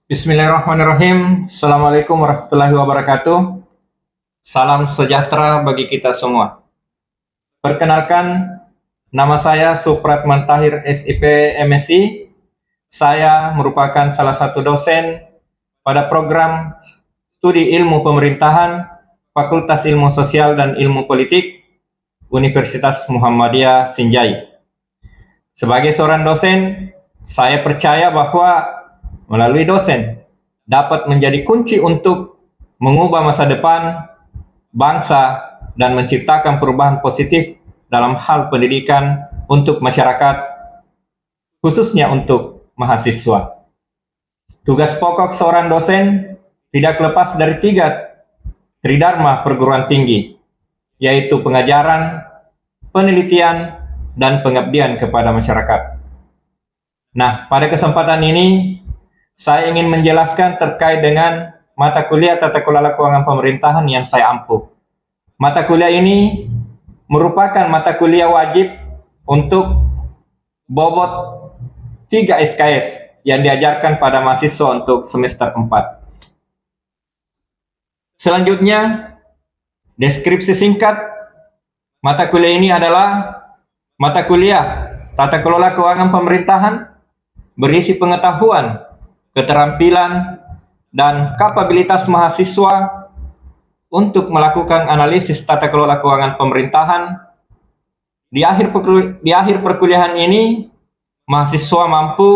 Bismillahirrahmanirrahim. Assalamualaikum warahmatullahi wabarakatuh. Salam sejahtera bagi kita semua. Perkenalkan, nama saya Supratman Tahir, SIP MSI. Saya merupakan salah satu dosen pada program Studi Ilmu Pemerintahan, Fakultas Ilmu Sosial dan Ilmu Politik, Universitas Muhammadiyah Sinjai. Sebagai seorang dosen, saya percaya bahwa melalui dosen dapat menjadi kunci untuk mengubah masa depan bangsa dan menciptakan perubahan positif dalam hal pendidikan untuk masyarakat, khususnya untuk mahasiswa. Tugas pokok seorang dosen tidak lepas dari 3 tridharma perguruan tinggi, yaitu pengajaran, penelitian, dan pengabdian kepada masyarakat. Nah, pada kesempatan ini saya ingin menjelaskan terkait dengan mata kuliah Tata Kelola Keuangan Pemerintahan yang saya ampuh. Mata kuliah ini merupakan mata kuliah wajib untuk bobot 3 SKS yang diajarkan pada mahasiswa untuk semester 4. Selanjutnya, deskripsi singkat mata kuliah ini adalah mata kuliah Tata Kelola Keuangan Pemerintahan berisi pengetahuan, keterampilan, dan kapabilitas mahasiswa untuk melakukan analisis tata kelola keuangan pemerintahan. Di akhir perkuliahan ini, mahasiswa mampu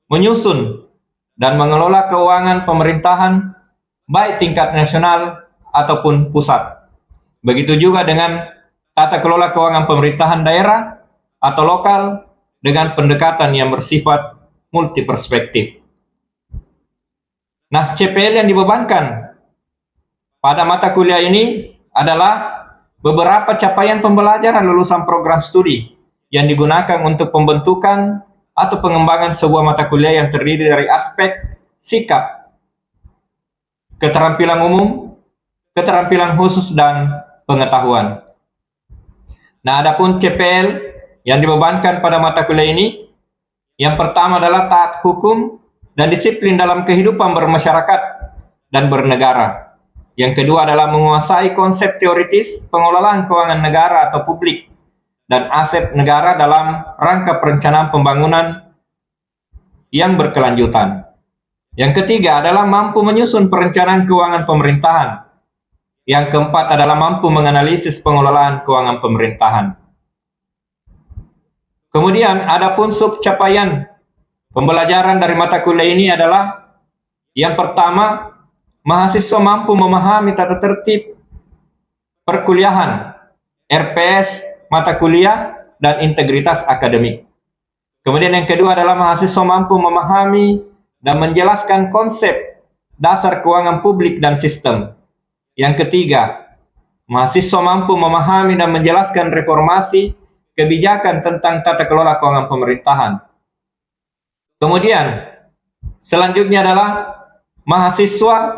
menyusun dan mengelola keuangan pemerintahan baik tingkat nasional ataupun pusat. Begitu juga dengan tata kelola keuangan pemerintahan daerah atau lokal dengan pendekatan yang bersifat multiperspektif. Nah, CPL yang dibebankan pada mata kuliah ini adalah beberapa capaian pembelajaran lulusan program studi yang digunakan untuk pembentukan atau pengembangan sebuah mata kuliah yang terdiri dari aspek sikap, keterampilan umum, keterampilan khusus, dan pengetahuan. Nah, adapun CPL yang dibebankan pada mata kuliah ini, yang pertama adalah taat hukum dan disiplin dalam kehidupan bermasyarakat dan bernegara. Yang kedua adalah menguasai konsep teoritis pengelolaan keuangan negara atau publik dan aset negara dalam rangka perencanaan pembangunan yang berkelanjutan. Yang ketiga adalah mampu menyusun perencanaan keuangan pemerintahan. Yang keempat adalah mampu menganalisis pengelolaan keuangan pemerintahan. Kemudian adapun subcapaian pembelajaran dari mata kuliah ini adalah yang pertama, mahasiswa mampu memahami tata tertib perkuliahan, RPS, mata kuliah, dan integritas akademik. Kemudian yang kedua adalah mahasiswa mampu memahami dan menjelaskan konsep dasar keuangan publik dan sistem. Yang ketiga, mahasiswa mampu memahami dan menjelaskan reformasi kebijakan tentang tata kelola keuangan pemerintahan. Kemudian, selanjutnya adalah mahasiswa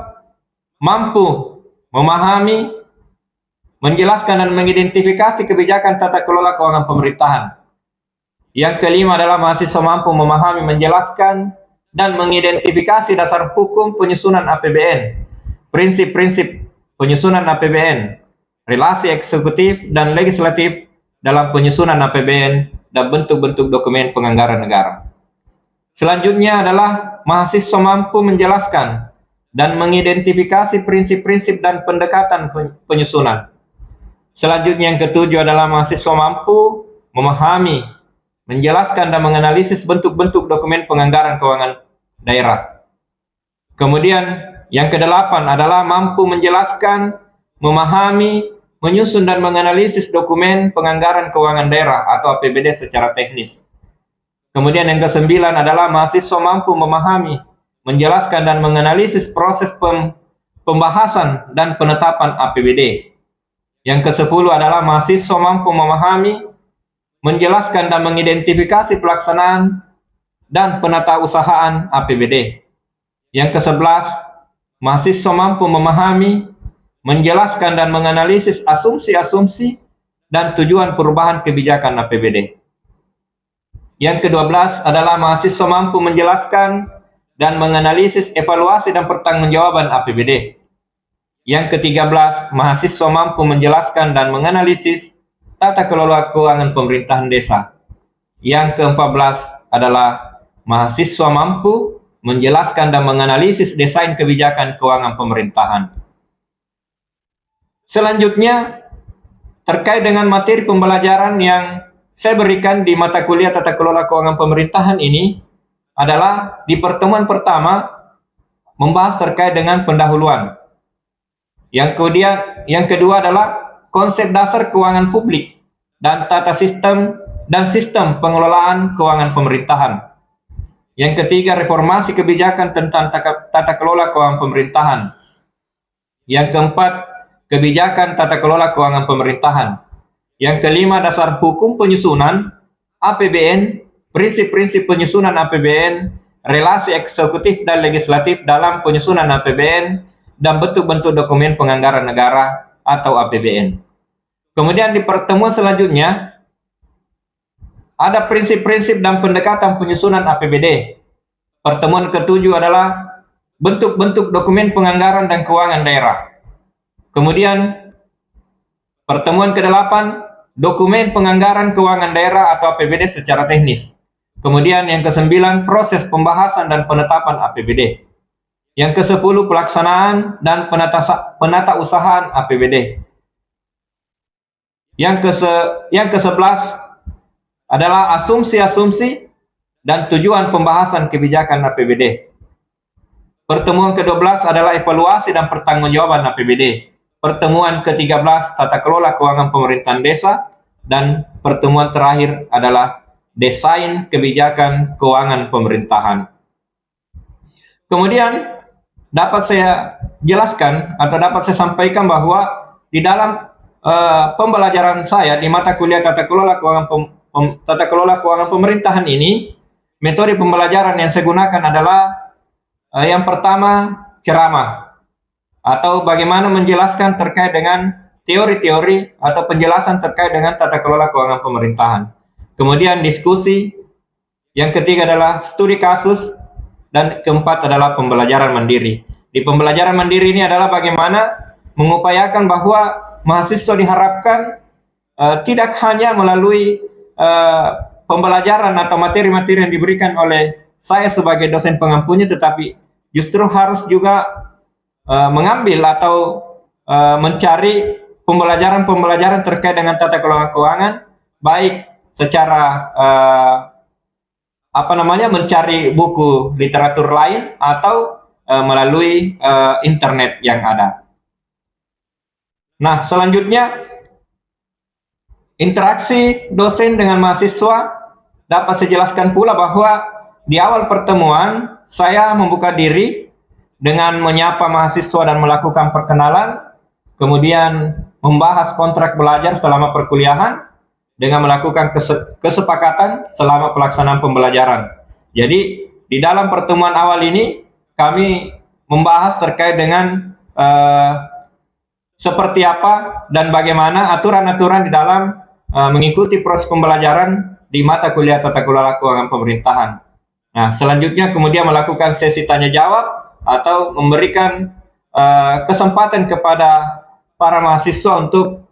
mampu memahami, menjelaskan, dan mengidentifikasi kebijakan tata kelola keuangan pemerintahan. Yang kelima adalah mahasiswa mampu memahami, menjelaskan, dan mengidentifikasi dasar hukum penyusunan APBN, prinsip-prinsip penyusunan APBN, relasi eksekutif dan legislatif dalam penyusunan APBN, dan bentuk-bentuk dokumen penganggaran negara. Selanjutnya adalah mahasiswa mampu menjelaskan dan mengidentifikasi prinsip-prinsip dan pendekatan penyusunan. Selanjutnya yang ketujuh adalah mahasiswa mampu memahami, menjelaskan, dan menganalisis bentuk-bentuk dokumen penganggaran keuangan daerah. Kemudian yang kedelapan adalah mampu menjelaskan, memahami, menyusun, dan menganalisis dokumen penganggaran keuangan daerah atau APBD secara teknis. Kemudian yang kesembilan adalah mahasiswa mampu memahami, menjelaskan, dan menganalisis proses pembahasan dan penetapan APBD. Yang ke-10 adalah mahasiswa mampu memahami, menjelaskan, dan mengidentifikasi pelaksanaan dan penatausahaan APBD. Yang ke-11, mahasiswa mampu memahami, menjelaskan, dan menganalisis asumsi-asumsi dan tujuan perubahan kebijakan APBD. Yang ke-12 adalah mahasiswa mampu menjelaskan dan menganalisis evaluasi dan pertanggungjawaban APBD. Yang ke-13, mahasiswa mampu menjelaskan dan menganalisis tata kelola keuangan pemerintahan desa. Yang ke-14 adalah mahasiswa mampu menjelaskan dan menganalisis desain kebijakan keuangan pemerintahan. Selanjutnya, terkait dengan materi pembelajaran yang saya berikan di mata kuliah tata kelola keuangan pemerintahan ini adalah di pertemuan pertama membahas terkait dengan pendahuluan. Yang kedua adalah konsep dasar keuangan publik dan sistem pengelolaan keuangan pemerintahan. Yang ketiga, reformasi kebijakan tentang tata kelola keuangan pemerintahan. Yang keempat, kebijakan tata kelola keuangan pemerintahan. Yang kelima, dasar hukum penyusunan APBN, prinsip-prinsip penyusunan APBN, relasi eksekutif dan legislatif dalam penyusunan APBN, dan bentuk-bentuk dokumen penganggaran negara atau APBN. Kemudian di pertemuan selanjutnya, ada prinsip-prinsip dan pendekatan penyusunan APBD. Pertemuan ke-7 adalah bentuk-bentuk dokumen penganggaran dan keuangan daerah. Kemudian pertemuan ke-8, dokumen penganggaran keuangan daerah atau APBD secara teknis. Kemudian yang ke-9, proses pembahasan dan penetapan APBD. Yang ke-10, pelaksanaan dan penatausahaan APBD. Yang ke-11 adalah asumsi-asumsi dan tujuan pembahasan kebijakan APBD. Pertemuan ke-12 adalah evaluasi dan pertanggungjawaban APBD. Pertemuan ke-13 tata kelola keuangan pemerintahan desa, dan pertemuan terakhir adalah desain kebijakan keuangan pemerintahan. Kemudian dapat saya jelaskan atau dapat saya sampaikan bahwa di dalam pembelajaran saya di mata kuliah tata kelola keuangan pemerintahan ini, metode pembelajaran yang saya gunakan adalah yang pertama, ceramah atau bagaimana menjelaskan terkait dengan teori-teori atau penjelasan terkait dengan tata kelola keuangan pemerintahan. Kemudian diskusi, yang ketiga adalah studi kasus, dan keempat adalah pembelajaran mandiri. Di pembelajaran mandiri ini adalah bagaimana mengupayakan bahwa mahasiswa diharapkan tidak hanya melalui pembelajaran atau materi-materi yang diberikan oleh saya sebagai dosen pengampunya, tetapi justru harus juga mengambil atau mencari pembelajaran-pembelajaran terkait dengan tata kelola keuangan, baik secara mencari buku literatur lain atau melalui internet yang ada. Nah, selanjutnya interaksi dosen dengan mahasiswa dapat saya jelaskan pula bahwa di awal pertemuan saya membuka diri dengan menyapa mahasiswa dan melakukan perkenalan, kemudian membahas kontrak belajar selama perkuliahan dengan melakukan kesepakatan selama pelaksanaan pembelajaran. Jadi di dalam pertemuan awal ini kami membahas terkait dengan seperti apa dan bagaimana aturan-aturan di dalam mengikuti proses pembelajaran di mata kuliah tata kelola keuangan pemerintahan. Nah, selanjutnya kemudian melakukan sesi tanya jawab atau memberikan kesempatan kepada para mahasiswa untuk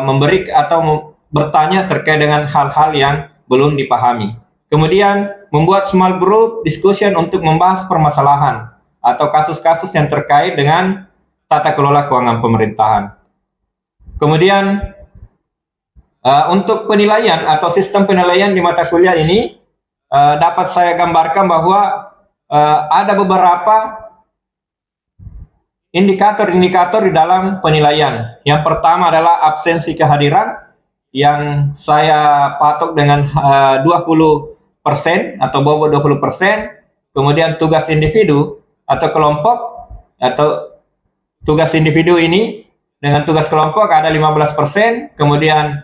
memberi atau bertanya terkait dengan hal-hal yang belum dipahami. Kemudian membuat small group discussion untuk membahas permasalahan atau kasus-kasus yang terkait dengan tata kelola keuangan pemerintahan. Kemudian untuk penilaian atau sistem penilaian di mata kuliah ini dapat saya gambarkan bahwa ada beberapa indikator-indikator di dalam penilaian. Yang pertama adalah absensi kehadiran yang saya patok dengan 20% atau bobot 20%. Kemudian tugas individu atau kelompok atau tugas individu ini dengan tugas kelompok ada 15%. Kemudian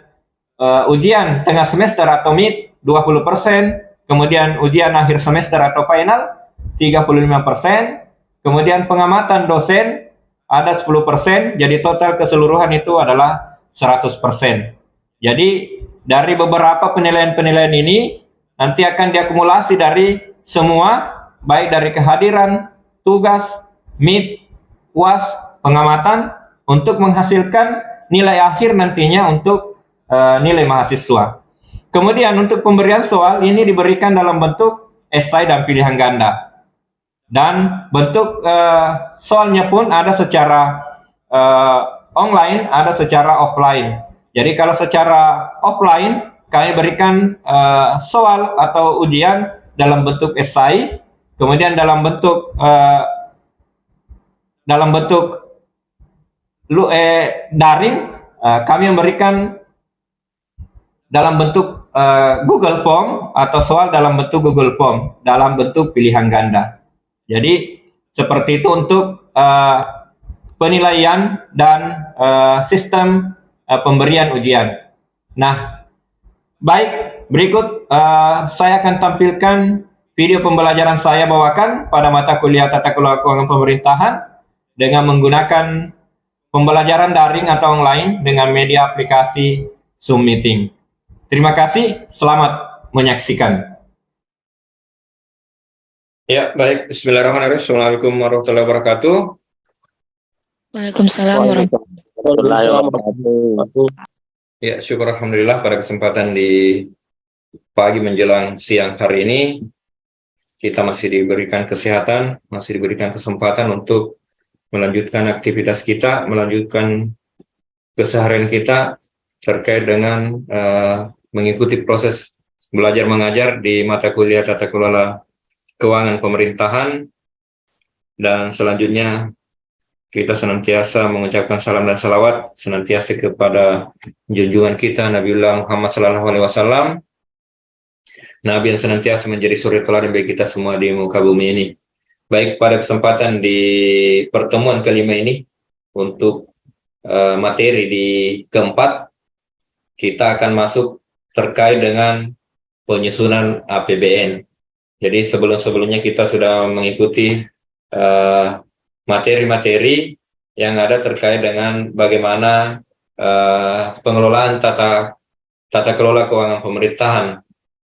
ujian tengah semester atau mid 20%. Kemudian ujian akhir semester atau final 35%. Kemudian pengamatan dosen ada 10%, jadi total keseluruhan itu adalah 100%. Jadi dari beberapa penilaian-penilaian ini nanti akan diakumulasi dari semua baik dari kehadiran, tugas, meet, UAS, pengamatan untuk menghasilkan nilai akhir nantinya untuk nilai mahasiswa. Kemudian untuk pemberian soal ini diberikan dalam bentuk esai dan pilihan ganda. Dan bentuk soalnya pun ada secara online, ada secara offline. Jadi kalau secara offline kami berikan soal atau ujian dalam bentuk esai, kemudian dalam bentuk daring kami memberikan dalam bentuk Google Form atau soal dalam bentuk Google Form dalam bentuk pilihan ganda. Jadi seperti itu untuk penilaian dan sistem pemberian ujian. Nah, baik, berikut saya akan tampilkan video pembelajaran saya bawakan pada mata kuliah Tata Kelola Keuangan Pemerintahan dengan menggunakan pembelajaran daring atau online dengan media aplikasi Zoom Meeting. Terima kasih, selamat menyaksikan. Ya, baik. Bismillahirrahmanirrahim. Assalamualaikum warahmatullahi wabarakatuh. Waalaikumsalam warahmatullahi wabarakatuh. Ya, syukur alhamdulillah pada kesempatan di pagi menjelang siang hari ini kita masih diberikan kesehatan, masih diberikan kesempatan untuk melanjutkan aktivitas kita, melanjutkan keseharian kita terkait dengan mengikuti proses belajar mengajar di mata kuliah Tata Kelola Keuangan Pemerintahan, dan selanjutnya kita senantiasa mengucapkan salam dan salawat senantiasa kepada junjungan kita Nabiullah Muhammad SAW, Nabi yang senantiasa menjadi suri teladan bagi kita semua di muka bumi ini. Baik, pada kesempatan di pertemuan kelima ini untuk materi di keempat, kita akan masuk terkait dengan penyusunan APBN. Jadi sebelum-sebelumnya kita sudah mengikuti materi-materi yang ada terkait dengan bagaimana pengelolaan tata kelola keuangan pemerintahan.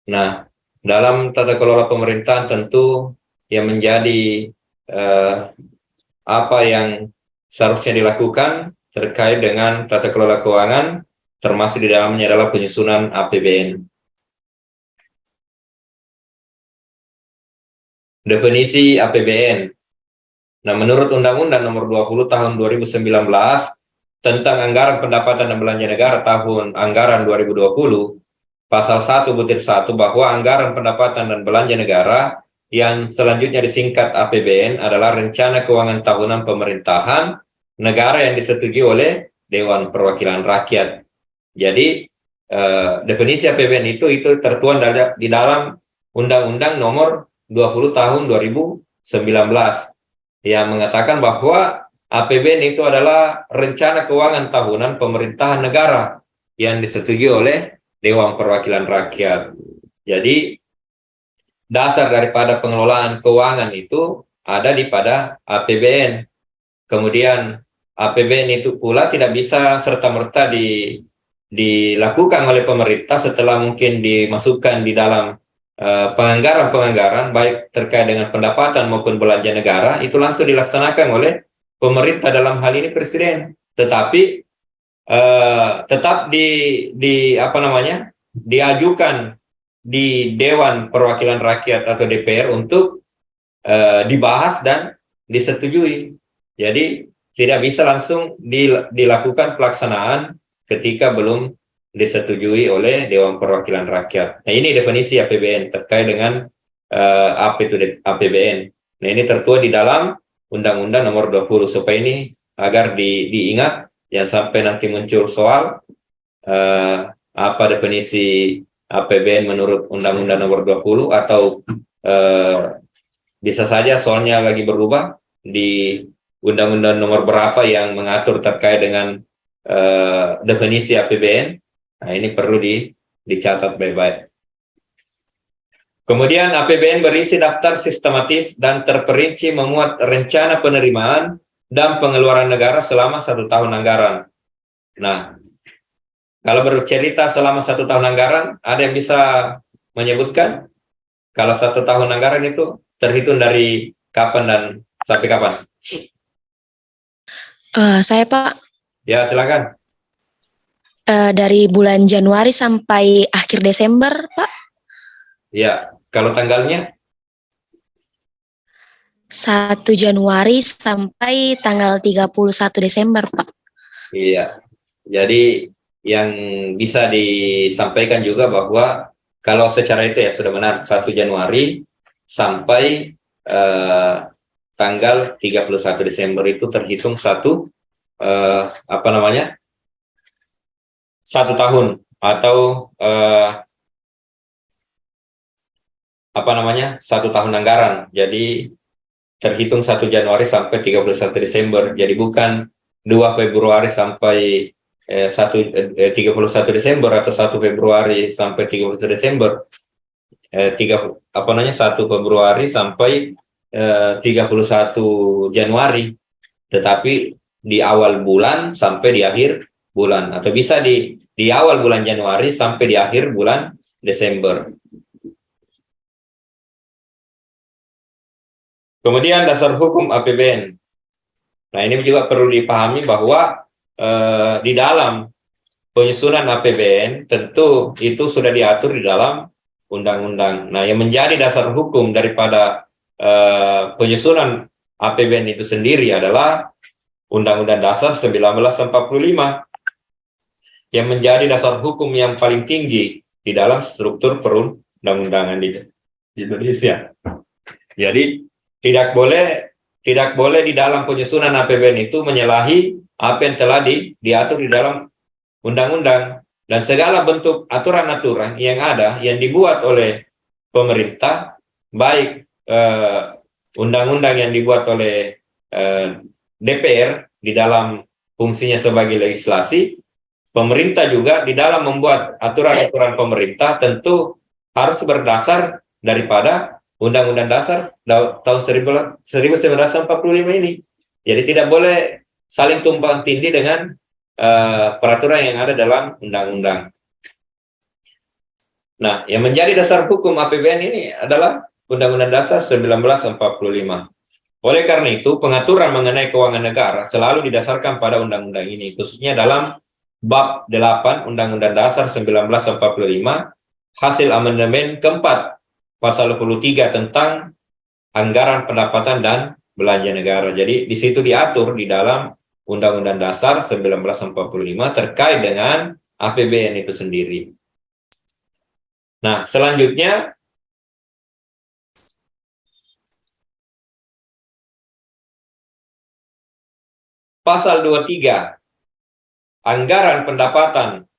Nah, dalam tata kelola pemerintahan tentu yang menjadi apa yang seharusnya dilakukan terkait dengan tata kelola keuangan, termasuk di dalamnya adalah penyusunan APBN. Definisi APBN. Nah, menurut Undang-Undang Nomor 20 Tahun 2019 tentang Anggaran Pendapatan dan Belanja Negara tahun anggaran 2020, Pasal 1 butir 1 bahwa anggaran pendapatan dan belanja negara yang selanjutnya disingkat APBN adalah Rencana Keuangan Tahunan Pemerintahan Negara yang disetujui oleh Dewan Perwakilan Rakyat. Jadi definisi APBN itu tertuang di dalam Undang-Undang Nomor 20 Tahun 2019 yang mengatakan bahwa APBN itu adalah Rencana Keuangan Tahunan Pemerintahan Negara yang disetujui oleh Dewan Perwakilan Rakyat. Jadi dasar daripada pengelolaan keuangan itu ada pada APBN. Kemudian APBN itu pula tidak bisa serta-merta dilakukan oleh pemerintah setelah mungkin dimasukkan di dalam penganggaran-penganggaran baik terkait dengan pendapatan maupun belanja negara itu langsung dilaksanakan oleh pemerintah, dalam hal ini Presiden. Tetapi tetap diajukan di Dewan Perwakilan Rakyat atau DPR untuk dibahas dan disetujui. Jadi tidak bisa langsung dilakukan pelaksanaan ketika belum disetujui oleh Dewan Perwakilan Rakyat. Nah, ini definisi APBN terkait dengan apa itu APBN. Nah, ini tertuang di dalam Undang-Undang Nomor 20, supaya ini agar diingat, yang sampai nanti muncul soal apa definisi APBN menurut Undang-Undang Nomor 20, atau bisa saja soalnya lagi berubah di Undang-Undang Nomor berapa yang mengatur terkait dengan definisi APBN. Nah, ini perlu dicatat baik-baik. Kemudian APBN berisi daftar sistematis dan terperinci memuat rencana penerimaan dan pengeluaran negara selama 1 tahun anggaran. Nah, kalau bercerita selama 1 tahun anggaran, ada yang bisa menyebutkan kalau 1 tahun anggaran itu terhitung dari kapan dan sampai kapan? Saya Pak, Ya, silakan. dari bulan Januari sampai akhir Desember Pak. Ya, kalau tanggalnya 1 Januari sampai tanggal 31 Desember Pak. iya. Jadi yang bisa disampaikan juga bahwa kalau secara itu ya sudah benar 1 Januari sampai tanggal 31 Desember itu terhitung satu tahun atau satu tahun anggaran. Jadi terhitung 1 Januari sampai 31 Desember. Jadi bukan 2 Februari sampai 31 Desember atau 1 Februari sampai 31 Desember. 1 Februari sampai 31 Januari. Tetapi di awal bulan sampai di akhir bulan, atau bisa di awal bulan Januari sampai di akhir bulan Desember. Kemudian dasar hukum APBN. Nah, ini juga perlu dipahami bahwa di dalam penyusunan APBN tentu itu sudah diatur di dalam undang-undang. Nah, yang menjadi dasar hukum daripada penyusunan APBN itu sendiri adalah Undang-Undang Dasar 1945 yang menjadi dasar hukum yang paling tinggi di dalam struktur perundang-undangan di Indonesia. Jadi tidak boleh di dalam penyusunan APBN itu menyalahi apa yang telah diatur di dalam undang-undang, dan segala bentuk aturan-aturan yang ada yang dibuat oleh pemerintah, baik undang-undang yang dibuat oleh DPR di dalam fungsinya sebagai legislasi, pemerintah juga di dalam membuat aturan-aturan pemerintah tentu harus berdasar daripada Undang-Undang Dasar tahun 1945 ini. Jadi tidak boleh saling tumpang tindih dengan peraturan yang ada dalam undang-undang. Nah, yang menjadi dasar hukum APBN ini adalah Undang-Undang Dasar 1945. Oleh karena itu, pengaturan mengenai keuangan negara selalu didasarkan pada undang-undang ini, khususnya dalam bab 8 Undang-Undang Dasar 1945, hasil amandemen keempat pasal 23 tentang anggaran pendapatan dan belanja negara. Jadi di situ diatur di dalam Undang-Undang Dasar 1945 terkait dengan APBN itu sendiri. Nah, selanjutnya pasal 23 anggaran pendapatan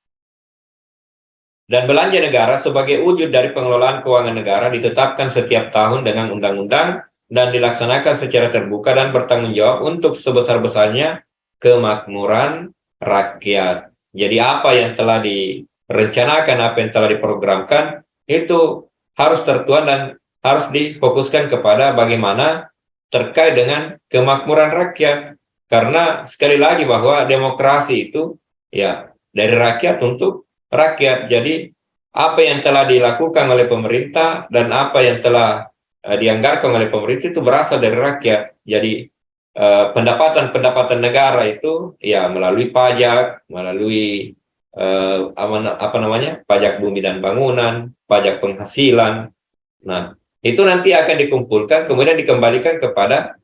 dan belanja negara sebagai wujud dari pengelolaan keuangan negara ditetapkan setiap tahun dengan undang-undang dan dilaksanakan secara terbuka dan bertanggung jawab untuk sebesar-besarnya kemakmuran rakyat. Jadi apa yang telah direncanakan, apa yang telah diprogramkan itu harus tertuang dan harus difokuskan kepada bagaimana terkait dengan kemakmuran rakyat. Karena sekali lagi bahwa demokrasi itu ya dari rakyat untuk rakyat. Jadi apa yang telah dilakukan oleh pemerintah dan apa yang telah dianggarkan oleh pemerintah itu berasal dari rakyat. Jadi pendapatan negara itu ya melalui pajak, melalui pajak bumi dan bangunan, pajak penghasilan. Nah, itu nanti akan dikumpulkan kemudian dikembalikan kepada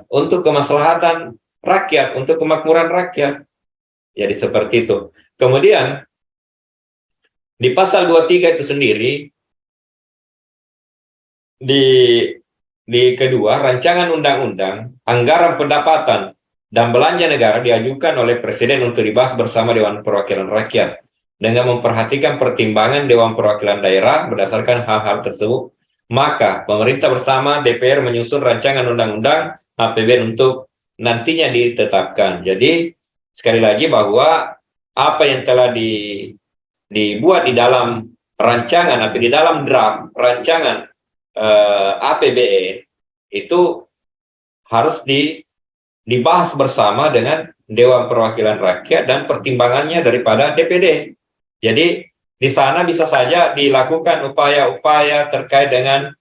untuk kemaslahatan rakyat, untuk kemakmuran rakyat. Jadi seperti itu. Kemudian di pasal 23 itu sendiri di kedua, rancangan undang-undang anggaran pendapatan dan belanja negara diajukan oleh Presiden untuk dibahas bersama Dewan Perwakilan Rakyat dengan memperhatikan pertimbangan Dewan Perwakilan Daerah berdasarkan hal-hal tersebut. Maka pemerintah bersama DPR menyusun rancangan undang-undang APBN untuk nantinya ditetapkan. Jadi sekali lagi bahwa apa yang telah dibuat di dalam rancangan atau di dalam draft rancangan APBN itu harus dibahas bersama dengan Dewan Perwakilan Rakyat dan pertimbangannya daripada DPD. Jadi di sana bisa saja dilakukan upaya-upaya terkait dengan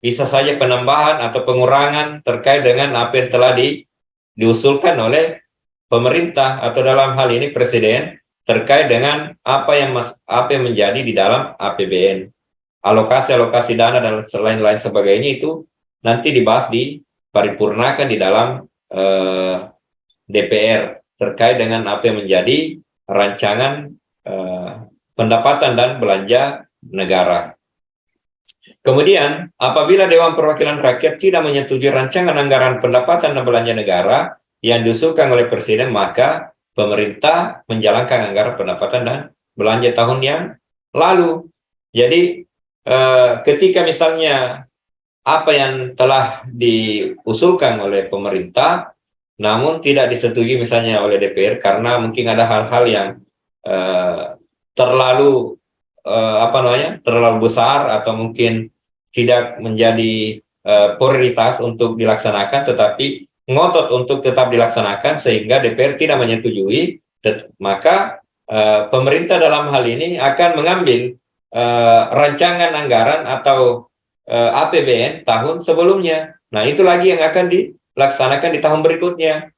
bisa saja penambahan atau pengurangan terkait dengan apa yang telah diusulkan oleh pemerintah atau dalam hal ini presiden terkait dengan apa yang menjadi di dalam APBN. Alokasi dana dan lain-lain sebagainya itu nanti dibahas diparipurnakan di dalam DPR terkait dengan apa yang menjadi rancangan pendapatan dan belanja negara. Kemudian, apabila Dewan Perwakilan Rakyat tidak menyetujui rancangan anggaran pendapatan dan belanja negara yang diusulkan oleh Presiden, maka pemerintah menjalankan anggaran pendapatan dan belanja tahun yang lalu. Jadi, ketika misalnya apa yang telah diusulkan oleh pemerintah, namun tidak disetujui misalnya oleh DPR karena mungkin ada hal-hal yang terlalu terlalu besar atau mungkin tidak menjadi prioritas untuk dilaksanakan, tetapi ngotot untuk tetap dilaksanakan sehingga DPR tidak menyetujui, maka pemerintah dalam hal ini akan mengambil rancangan anggaran atau APBN tahun sebelumnya. Nah, itu lagi yang akan dilaksanakan di tahun berikutnya.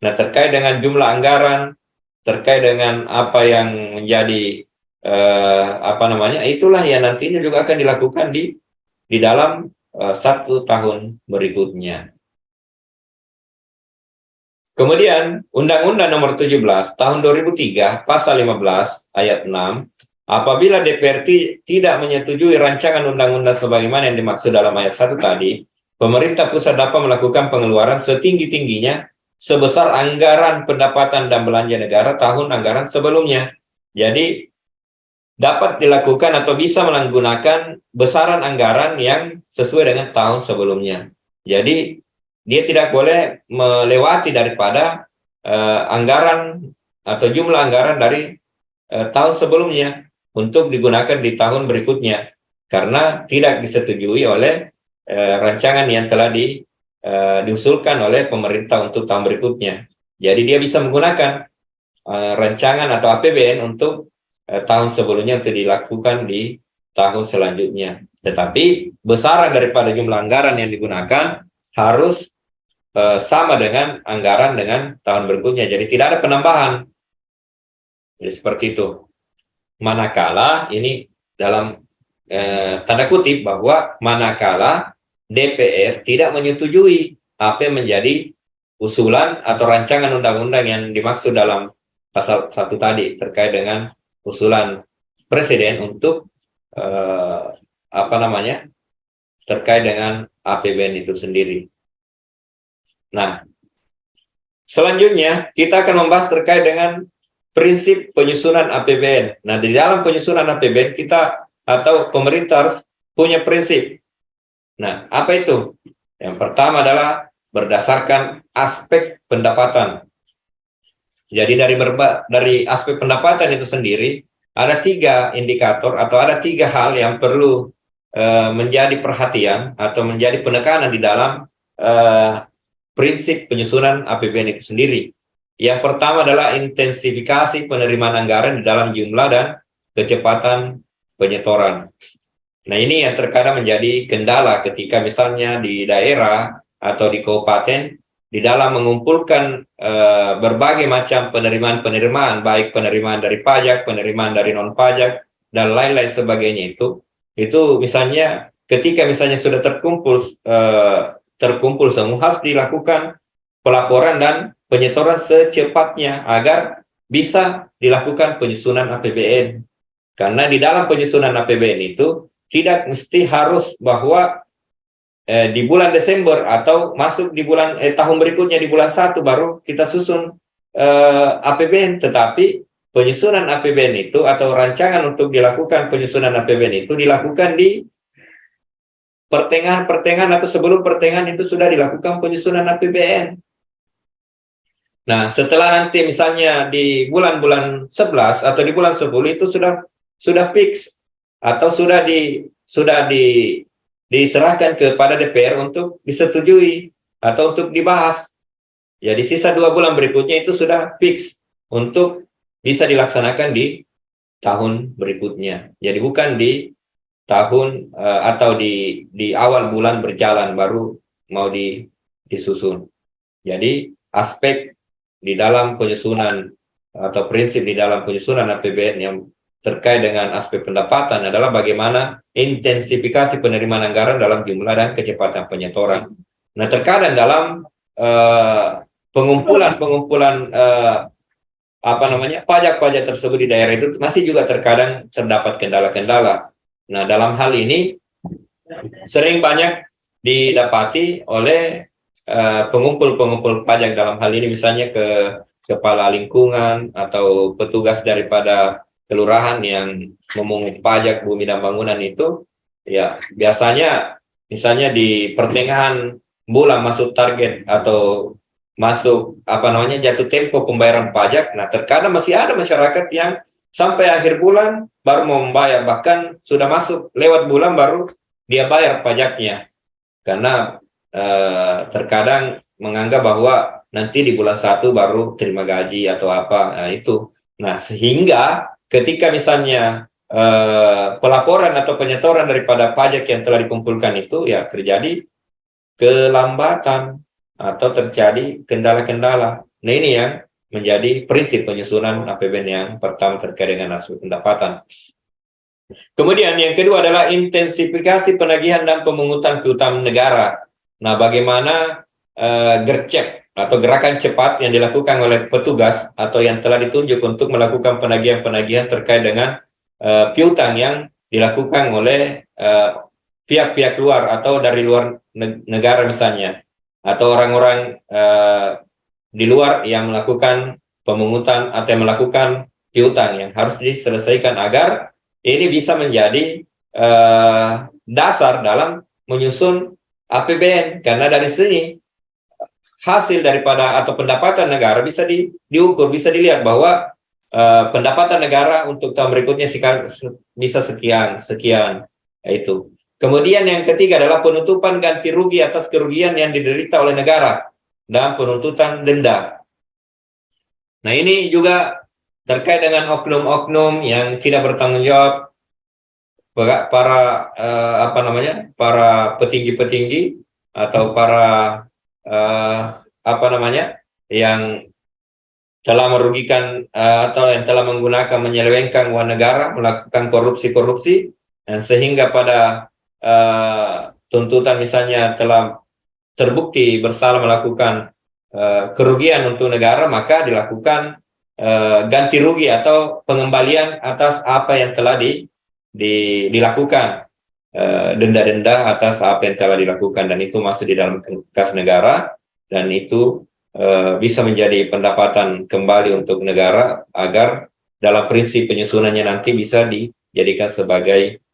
Nah, terkait dengan jumlah anggaran, terkait dengan apa yang menjadi itulah yang nantinya juga akan dilakukan di dalam 1 tahun berikutnya. Kemudian Undang-Undang Nomor 17 Tahun 2003 Pasal 15 Ayat 6, apabila DPR tidak menyetujui rancangan undang-undang sebagaimana yang dimaksud dalam ayat 1 tadi, pemerintah pusat dapat melakukan pengeluaran setinggi-tingginya sebesar anggaran pendapatan dan belanja negara tahun anggaran sebelumnya. Jadi dapat dilakukan atau bisa menggunakan besaran anggaran yang sesuai dengan tahun sebelumnya. Jadi dia tidak boleh melewati daripada anggaran atau jumlah anggaran dari tahun sebelumnya untuk digunakan di tahun berikutnya karena tidak disetujui oleh rancangan yang telah diusulkan oleh pemerintah untuk tahun berikutnya. Jadi dia bisa menggunakan rancangan atau APBN untuk tahun sebelumnya untuk dilakukan di tahun selanjutnya. Tetapi besaran daripada jumlah anggaran yang digunakan harus sama dengan anggaran dengan tahun berikutnya. Jadi tidak ada penambahan. Jadi seperti itu. Manakala ini dalam tanda kutip bahwa manakala DPR tidak menyetujui apa yang menjadi usulan atau rancangan undang-undang yang dimaksud dalam pasal 1 tadi terkait dengan usulan presiden untuk terkait dengan APBN itu sendiri. Nah, selanjutnya kita akan membahas terkait dengan prinsip penyusunan APBN. Nah, di dalam penyusunan APBN kita atau pemerintah harus punya prinsip. Nah, apa itu? Yang pertama adalah berdasarkan aspek pendapatan. Jadi dari aspek pendapatan itu sendiri ada 3 indikator atau ada 3 hal yang perlu menjadi perhatian atau menjadi penekanan di dalam prinsip penyusunan APBN itu sendiri. Yang pertama adalah intensifikasi penerimaan anggaran di dalam jumlah dan kecepatan penyetoran. Nah, ini yang terkadang menjadi kendala ketika misalnya di daerah atau di kabupaten di dalam mengumpulkan berbagai macam penerimaan, baik penerimaan dari pajak, penerimaan dari non-pajak, dan lain-lain sebagainya itu misalnya ketika misalnya sudah terkumpul semua harus dilakukan pelaporan dan penyetoran secepatnya agar bisa dilakukan penyusunan APBN. Karena di dalam penyusunan APBN itu tidak mesti harus bahwa di bulan Desember atau masuk di bulan tahun berikutnya di bulan 1 baru kita susun APBN, tetapi penyusunan APBN itu atau rancangan untuk dilakukan penyusunan APBN itu dilakukan di pertengahan atau sebelum pertengahan itu sudah dilakukan penyusunan APBN. Nah, setelah nanti misalnya di bulan-bulan 11 atau di bulan 10 itu sudah fix atau sudah diserahkan kepada DPR untuk disetujui atau untuk dibahas. Jadi sisa 2 bulan berikutnya itu sudah fix untuk bisa dilaksanakan di tahun berikutnya. Jadi bukan di tahun atau di awal bulan berjalan baru mau disusun. Jadi aspek di dalam penyusunan atau prinsip di dalam penyusunan APBN yang terkait dengan aspek pendapatan adalah bagaimana intensifikasi penerimaan anggaran dalam jumlah dan kecepatan penyetoran. Nah, terkadang dalam pengumpulan pajak-pajak tersebut di daerah itu masih juga terkadang terdapat kendala-kendala. Nah, dalam hal ini sering banyak didapati oleh pengumpul-pengumpul pajak, dalam hal ini misalnya ke kepala lingkungan atau petugas daripada kelurahan yang memungut pajak bumi dan bangunan itu, ya biasanya misalnya di pertengahan bulan masuk target atau masuk jatuh tempo pembayaran pajak. Nah, terkadang masih ada masyarakat yang sampai akhir bulan baru mau membayar, bahkan sudah masuk lewat bulan baru dia bayar pajaknya, karena terkadang menganggap bahwa nanti di bulan 1 baru terima gaji atau apa. Nah, itu. Nah, sehingga ketika misalnya pelaporan atau penyetoran daripada pajak yang telah dikumpulkan itu, ya terjadi kelambatan atau terjadi kendala-kendala. Nah, ini yang menjadi prinsip penyusunan APBN yang pertama terkait dengan aspek pendapatan. Kemudian yang kedua adalah intensifikasi penagihan dan pemungutan piutang negara. Nah, bagaimana gercep atau gerakan cepat yang dilakukan oleh petugas atau yang telah ditunjuk untuk melakukan penagihan-penagihan terkait dengan piutang yang dilakukan oleh pihak-pihak luar atau dari luar negara misalnya, atau orang-orang di luar yang melakukan pemungutan atau yang melakukan piutang yang harus diselesaikan agar ini bisa menjadi dasar dalam menyusun APBN, karena dari sini hasil daripada atau pendapatan negara bisa diukur, bisa dilihat bahwa pendapatan negara untuk tahun berikutnya bisa sekian itu. Kemudian yang ketiga adalah penutupan ganti rugi atas kerugian yang diderita oleh negara dan penuntutan denda. Nah, ini juga terkait dengan oknum-oknum yang tidak bertanggung jawab, para petinggi-petinggi atau para yang telah merugikan atau yang telah menggunakan menyelewengkan uang negara, melakukan korupsi, dan sehingga pada tuntutan misalnya telah terbukti bersalah melakukan kerugian untuk negara, maka dilakukan ganti rugi atau pengembalian atas apa yang telah dilakukan, denda-denda atas apa yang telah dilakukan, dan itu masuk di dalam kas negara, dan itu bisa menjadi pendapatan kembali untuk negara agar dalam prinsip penyusunannya nanti bisa dijadikan sebagai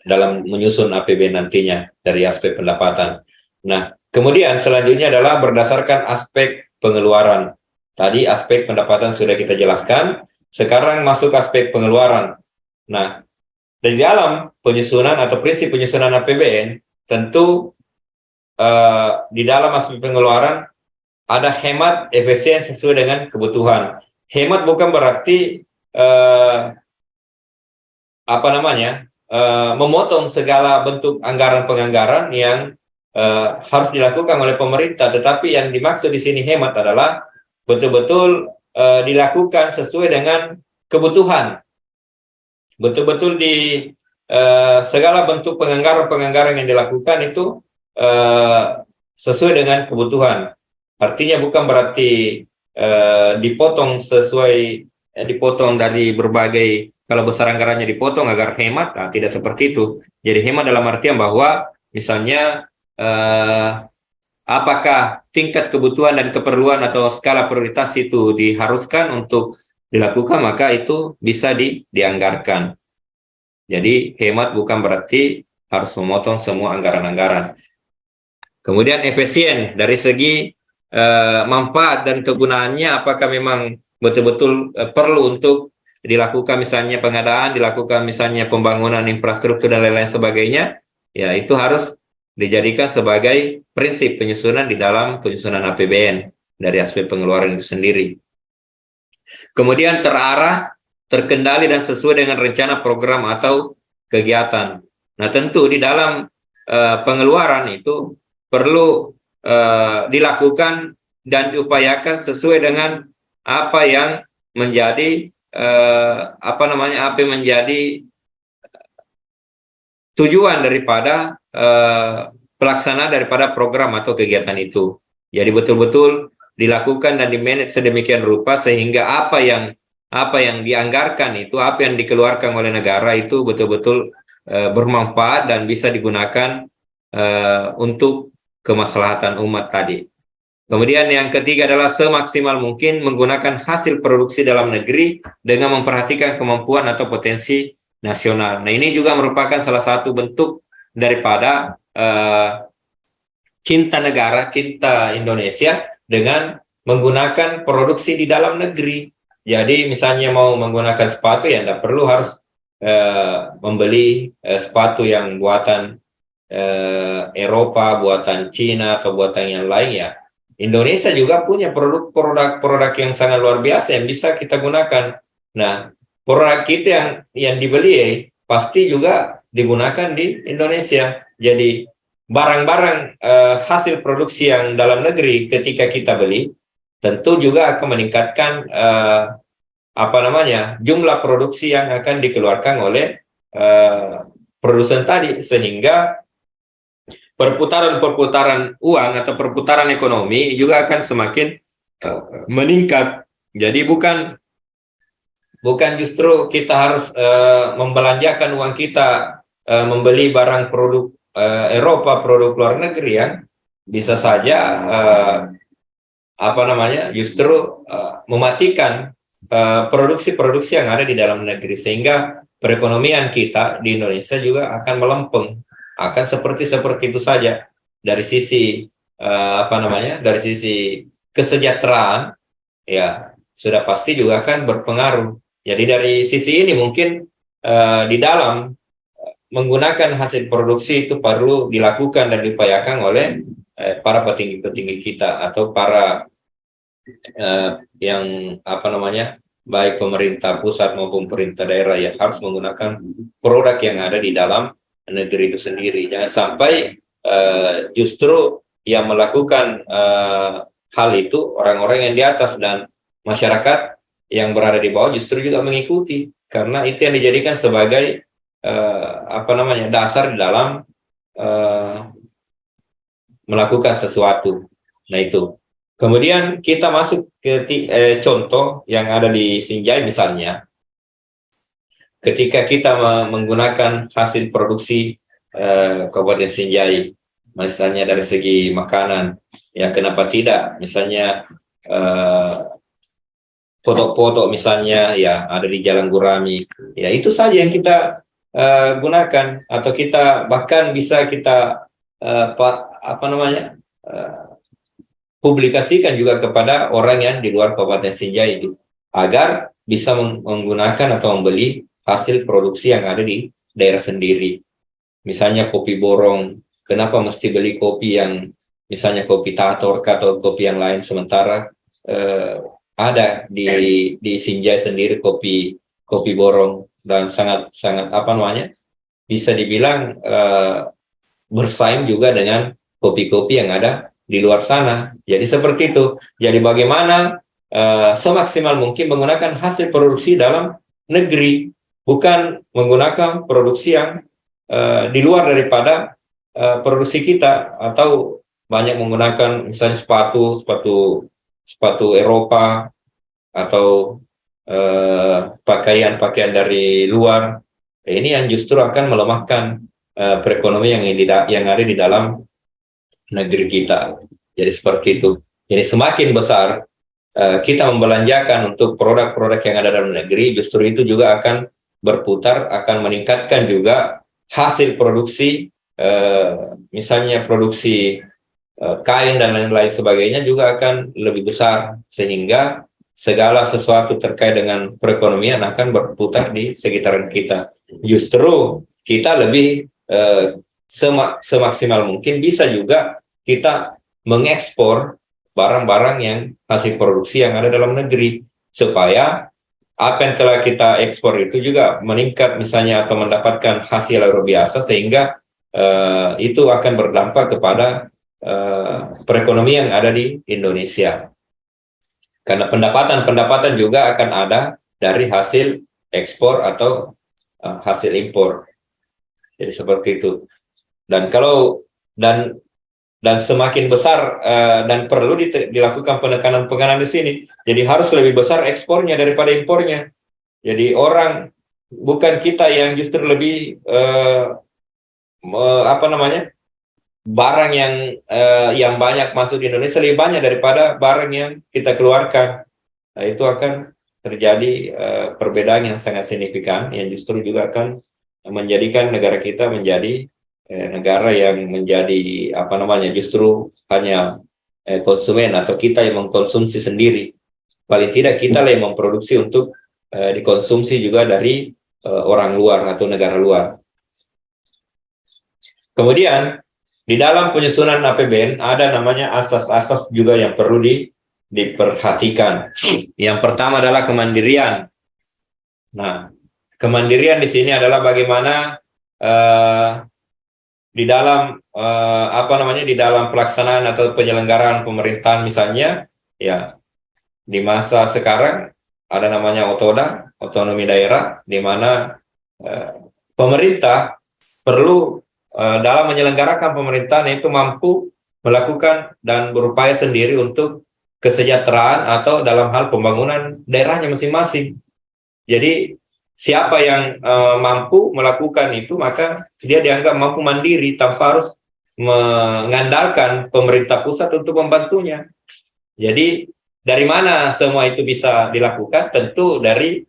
dalam menyusun APBN nantinya dari aspek pendapatan. Nah, kemudian selanjutnya adalah berdasarkan aspek pengeluaran. Tadi aspek pendapatan sudah kita jelaskan, sekarang masuk aspek pengeluaran. Nah, di dalam penyusunan atau prinsip penyusunan APBN, tentu di dalam aspek pengeluaran ada hemat, efisien sesuai dengan kebutuhan. Hemat bukan berarti memotong segala bentuk anggaran-penganggaran yang harus dilakukan oleh pemerintah, tetapi yang dimaksud di sini hemat adalah betul-betul dilakukan sesuai dengan kebutuhan. Betul-betul di segala bentuk penganggaran yang dilakukan itu sesuai dengan kebutuhan. Artinya bukan berarti dipotong dari berbagai, kalau besar anggarannya dipotong agar hemat, tidak seperti itu. Jadi hemat dalam artian bahwa misalnya apakah tingkat kebutuhan dan keperluan atau skala prioritas itu diharuskan untuk dilakukan, maka itu bisa dianggarkan. Jadi hemat bukan berarti harus memotong semua anggaran-anggaran. Kemudian efisien dari segi manfaat dan kegunaannya, apakah memang betul-betul perlu untuk dilakukan misalnya pengadaan, dilakukan misalnya pembangunan infrastruktur dan lain-lain sebagainya, ya itu harus dijadikan sebagai prinsip penyusunan di dalam penyusunan APBN dari aspek pengeluaran itu sendiri. Kemudian terarah, terkendali dan sesuai dengan rencana program atau kegiatan. Nah, tentu di dalam pengeluaran itu perlu dilakukan dan diupayakan sesuai dengan apa yang menjadi apa yang menjadi tujuan daripada pelaksanaan daripada program atau kegiatan itu. Jadi betul-betul dilakukan dan dimanage sedemikian rupa sehingga apa yang dianggarkan itu, apa yang dikeluarkan oleh negara itu betul-betul bermanfaat dan bisa digunakan untuk kemaslahatan umat tadi. Kemudian yang ketiga adalah semaksimal mungkin menggunakan hasil produksi dalam negeri dengan memperhatikan kemampuan atau potensi nasional. Nah, ini juga merupakan salah satu bentuk daripada cinta negara, cinta Indonesia dengan menggunakan produksi di dalam negeri. Jadi misalnya mau menggunakan sepatu ya tidak perlu harus membeli sepatu yang buatan Eropa, buatan Cina atau buatan yang lain ya. Indonesia juga punya produk-produk yang sangat luar biasa yang bisa kita gunakan. Nah, produk kita yang dibeli pasti juga digunakan di Indonesia. Jadi barang-barang hasil produksi yang dalam negeri ketika kita beli tentu juga akan meningkatkan jumlah produksi yang akan dikeluarkan oleh produsen tadi, sehingga perputaran uang atau perputaran ekonomi juga akan semakin meningkat. Jadi bukan justru kita harus membelanjakan uang kita membeli barang produk Eropa, produk luar negeri yang bisa saja justru mematikan produksi-produksi yang ada di dalam negeri, sehingga perekonomian kita di Indonesia juga akan melempem, akan seperti itu saja. Dari sisi dari sisi kesejahteraan ya sudah pasti juga akan berpengaruh. Jadi dari sisi ini mungkin di dalam menggunakan hasil produksi itu perlu dilakukan dan diupayakan oleh para petinggi-petinggi kita atau para baik pemerintah pusat maupun pemerintah daerah yang harus menggunakan produk yang ada di dalam negeri itu sendiri. Jangan sampai justru yang melakukan hal itu orang-orang yang di atas dan masyarakat yang berada di bawah justru juga mengikuti, karena itu yang dijadikan sebagai dasar di dalam melakukan sesuatu. Nah itu. Kemudian kita masuk ke contoh yang ada di Sinjai misalnya. Ketika kita menggunakan hasil produksi Kabupaten Sinjai, misalnya dari segi makanan, ya kenapa tidak? Misalnya foto-foto misalnya ya ada di Jalan Gurami, ya itu saja yang kita gunakan, atau kita bahkan bisa kita publikasikan juga kepada orang yang di luar Kabupaten Sinjai itu, agar bisa menggunakan atau membeli hasil produksi yang ada di daerah sendiri. Misalnya kopi borong, kenapa mesti beli kopi yang misalnya kopi Tator atau kopi yang lain, sementara ada di Sinjai sendiri kopi borong, dan sangat bisa dibilang bersaing juga dengan kopi-kopi yang ada di luar sana. Jadi seperti itu. Jadi bagaimana semaksimal mungkin menggunakan hasil produksi dalam negeri, bukan menggunakan produksi yang di luar daripada produksi kita, atau banyak menggunakan misalnya sepatu Eropa atau pakaian dari luar. Ini yang justru akan melemahkan perekonomian yang ada di dalam negeri kita. Jadi seperti itu. Jadi semakin besar kita membelanjakan untuk produk-produk yang ada dalam negeri, justru itu juga akan berputar, akan meningkatkan juga hasil produksi, misalnya produksi kain dan lain-lain sebagainya juga akan lebih besar, sehingga segala sesuatu terkait dengan perekonomian akan berputar di sekitaran kita. Justru kita lebih semaksimal mungkin bisa juga kita mengekspor barang-barang yang hasil produksi yang ada dalam negeri, supaya apa yang telah kita ekspor itu juga meningkat misalnya atau mendapatkan hasil luar biasa, sehingga itu akan berdampak kepada perekonomian yang ada di Indonesia. Karena pendapatan juga akan ada dari hasil ekspor atau hasil impor. Jadi seperti itu. Dan dan semakin besar dan perlu dilakukan penekanan di sini. Jadi harus lebih besar ekspornya daripada impornya. Jadi bukan kita yang justru lebih barang yang banyak masuk di Indonesia lebih banyak daripada barang yang kita keluarkan. Nah, itu akan terjadi perbedaan yang sangat signifikan, yang justru juga akan menjadikan negara kita menjadi negara yang menjadi justru hanya konsumen, atau kita yang mengkonsumsi sendiri. Paling tidak kita lah yang memproduksi untuk dikonsumsi juga dari orang luar atau negara luar. Kemudian di dalam penyusunan APBN ada namanya asas-asas juga yang perlu diperhatikan. Yang pertama adalah kemandirian. Nah, kemandirian di sini adalah bagaimana di dalam di dalam pelaksanaan atau penyelenggaraan pemerintahan, misalnya ya di masa sekarang ada namanya OTODA, otonomi daerah, di mana pemerintah perlu dalam menyelenggarakan pemerintahan itu mampu melakukan dan berupaya sendiri untuk kesejahteraan atau dalam hal pembangunan daerahnya masing-masing. Jadi siapa yang mampu melakukan itu, maka dia dianggap mampu mandiri tanpa harus mengandalkan pemerintah pusat untuk membantunya. Jadi dari mana semua itu bisa dilakukan? Tentu dari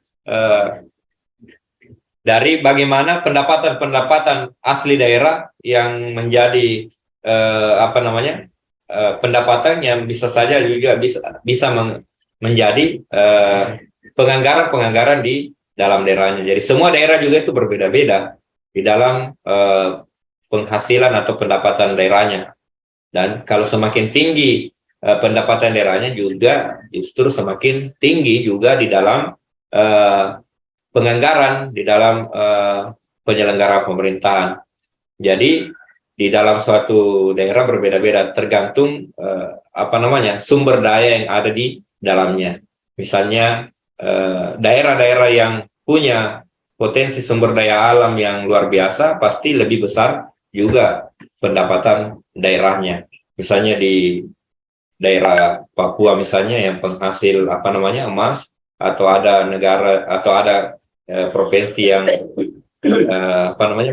bagaimana pendapatan asli daerah yang menjadi pendapatan yang bisa saja juga bisa menjadi penganggaran di dalam daerahnya. Jadi semua daerah juga itu berbeda-beda di dalam penghasilan atau pendapatan daerahnya. Dan kalau semakin tinggi pendapatan daerahnya, juga justru semakin tinggi juga di dalam penganggaran, di dalam penyelenggaraan pemerintahan. Jadi di dalam suatu daerah berbeda-beda tergantung sumber daya yang ada di dalamnya. Misalnya daerah-daerah yang punya potensi sumber daya alam yang luar biasa pasti lebih besar juga pendapatan daerahnya. Misalnya di daerah Papua misalnya yang penghasil emas, atau ada negara atau ada provinsi yang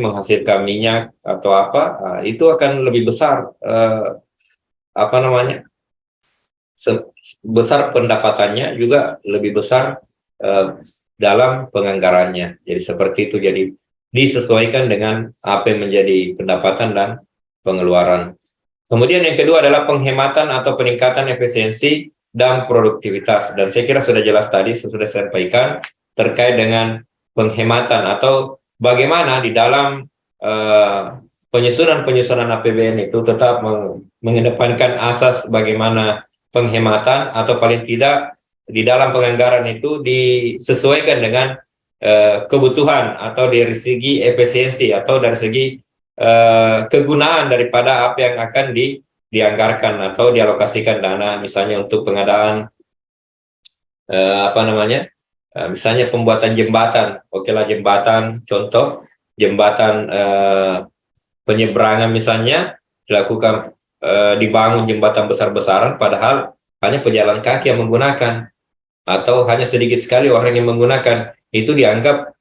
menghasilkan minyak atau itu akan lebih besar besar pendapatannya, juga lebih besar dalam penganggarannya. Jadi seperti itu. Jadi disesuaikan dengan apa yang menjadi pendapatan dan pengeluaran. Kemudian yang kedua adalah penghematan atau peningkatan efisiensi dan produktivitas. Dan saya kira sudah jelas tadi, sudah saya sampaikan terkait dengan penghematan atau bagaimana di dalam penyusunan APBN itu tetap mengedepankan asas bagaimana penghematan, atau paling tidak di dalam penganggaran itu disesuaikan dengan kebutuhan, atau dari segi efisiensi, atau dari segi kegunaan daripada apa yang akan dianggarkan atau dialokasikan dana, misalnya untuk pengadaan misalnya pembuatan jembatan. Oke lah, jembatan, contoh jembatan penyeberangan misalnya dilakukan, dibangun jembatan besar-besaran, padahal hanya pejalan kaki yang menggunakan, atau hanya sedikit sekali orang yang menggunakan. Itu dianggap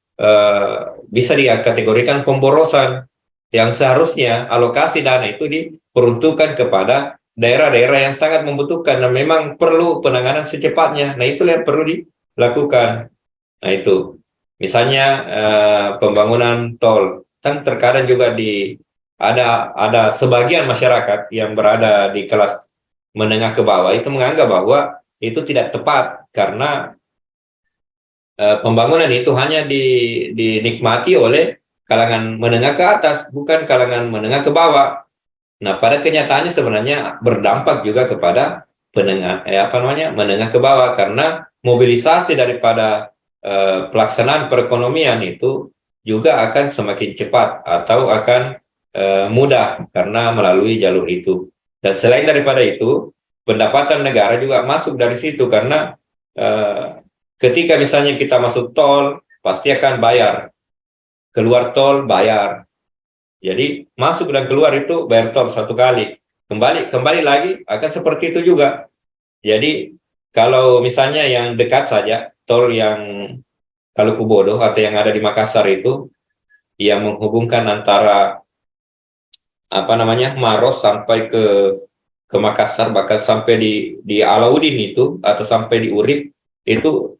bisa dikategorikan pemborosan, yang seharusnya alokasi dana itu diperuntukkan kepada daerah-daerah yang sangat membutuhkan dan memang perlu penanganan secepatnya. Nah, itu yang perlu dilakukan. Nah, itu misalnya pembangunan tol, kan terkadang juga ada sebagian masyarakat yang berada di kelas menengah ke bawah itu menganggap bahwa itu tidak tepat, karena pembangunan itu hanya dinikmati oleh kalangan menengah ke atas, bukan kalangan menengah ke bawah. Nah, pada kenyataannya sebenarnya berdampak juga kepada menengah ke bawah, karena mobilisasi daripada pelaksanaan perekonomian itu juga akan semakin cepat atau akan mudah karena melalui jalur itu. Dan selain daripada itu, pendapatan negara juga masuk dari situ karena ketika misalnya kita masuk tol, pasti akan bayar. Keluar tol, bayar. Jadi masuk dan keluar itu bayar tol satu kali. Kembali lagi akan seperti itu juga. Jadi kalau misalnya yang dekat saja, tol yang Paluku Bodo atau yang ada di Makassar itu, yang menghubungkan antara Maros sampai ke Makassar, bahkan sampai di Alauddin itu atau sampai di Urip itu,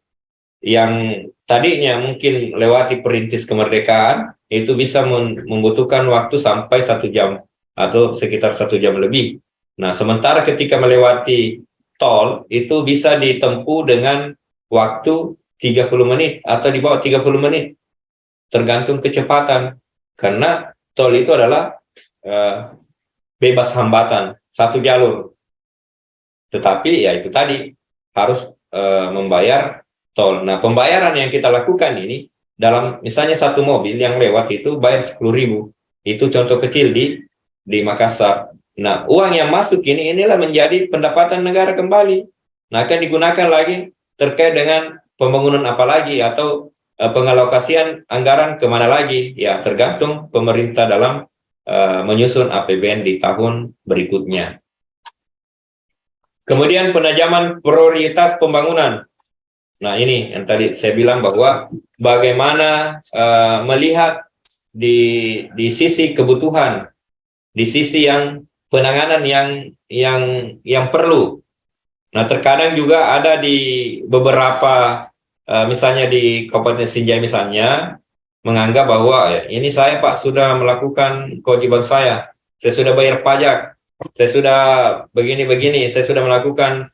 yang tadinya mungkin lewati perintis kemerdekaan itu bisa membutuhkan waktu sampai 1 jam atau sekitar 1 jam lebih. Nah, sementara ketika melewati tol itu bisa ditempuh dengan waktu 30 menit atau di bawah 30 menit, tergantung kecepatan. Karena tol itu adalah bebas hambatan, satu jalur. Tetapi ya itu tadi harus membayar tol. Nah, pembayaran yang kita lakukan ini dalam misalnya satu mobil yang lewat itu bayar 10.000. Itu contoh kecil di Makassar. Nah, uang yang masuk inilah menjadi pendapatan negara kembali. Nah, akan digunakan lagi terkait dengan pembangunan apa lagi atau pengalokasian anggaran kemana lagi. Ya, tergantung pemerintah dalam menyusun APBN di tahun berikutnya. Kemudian penajaman prioritas pembangunan. Nah, ini yang tadi saya bilang bahwa bagaimana melihat di sisi kebutuhan, di sisi yang penanganan yang perlu. Nah, terkadang juga ada di beberapa misalnya di Kabupaten Sinjai misalnya menganggap bahwa ini saya Pak sudah melakukan kewajiban saya sudah bayar pajak, saya sudah begini-begini, saya sudah melakukan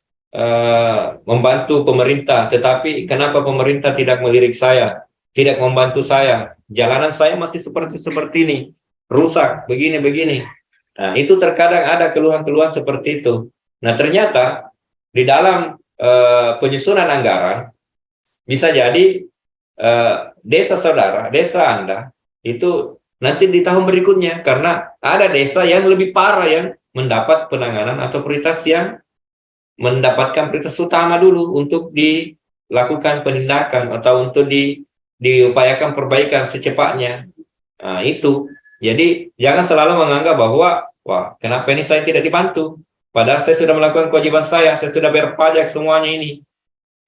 membantu pemerintah, tetapi kenapa pemerintah tidak melirik saya, tidak membantu saya, jalanan saya masih seperti ini, rusak, begini-begini. Nah, itu terkadang ada keluhan-keluhan seperti itu. Nah, ternyata di dalam penyusunan anggaran bisa jadi desa saudara, desa Anda itu nanti di tahun berikutnya, karena ada desa yang lebih parah yang mendapat penanganan atau prioritas yang mendapatkan prioritas utama dulu untuk dilakukan penindakan atau untuk diupayakan perbaikan secepatnya. Nah, itu. Jadi jangan selalu menganggap bahwa wah, kenapa ini saya tidak dibantu? Padahal saya sudah melakukan kewajiban saya sudah bayar pajak semuanya ini.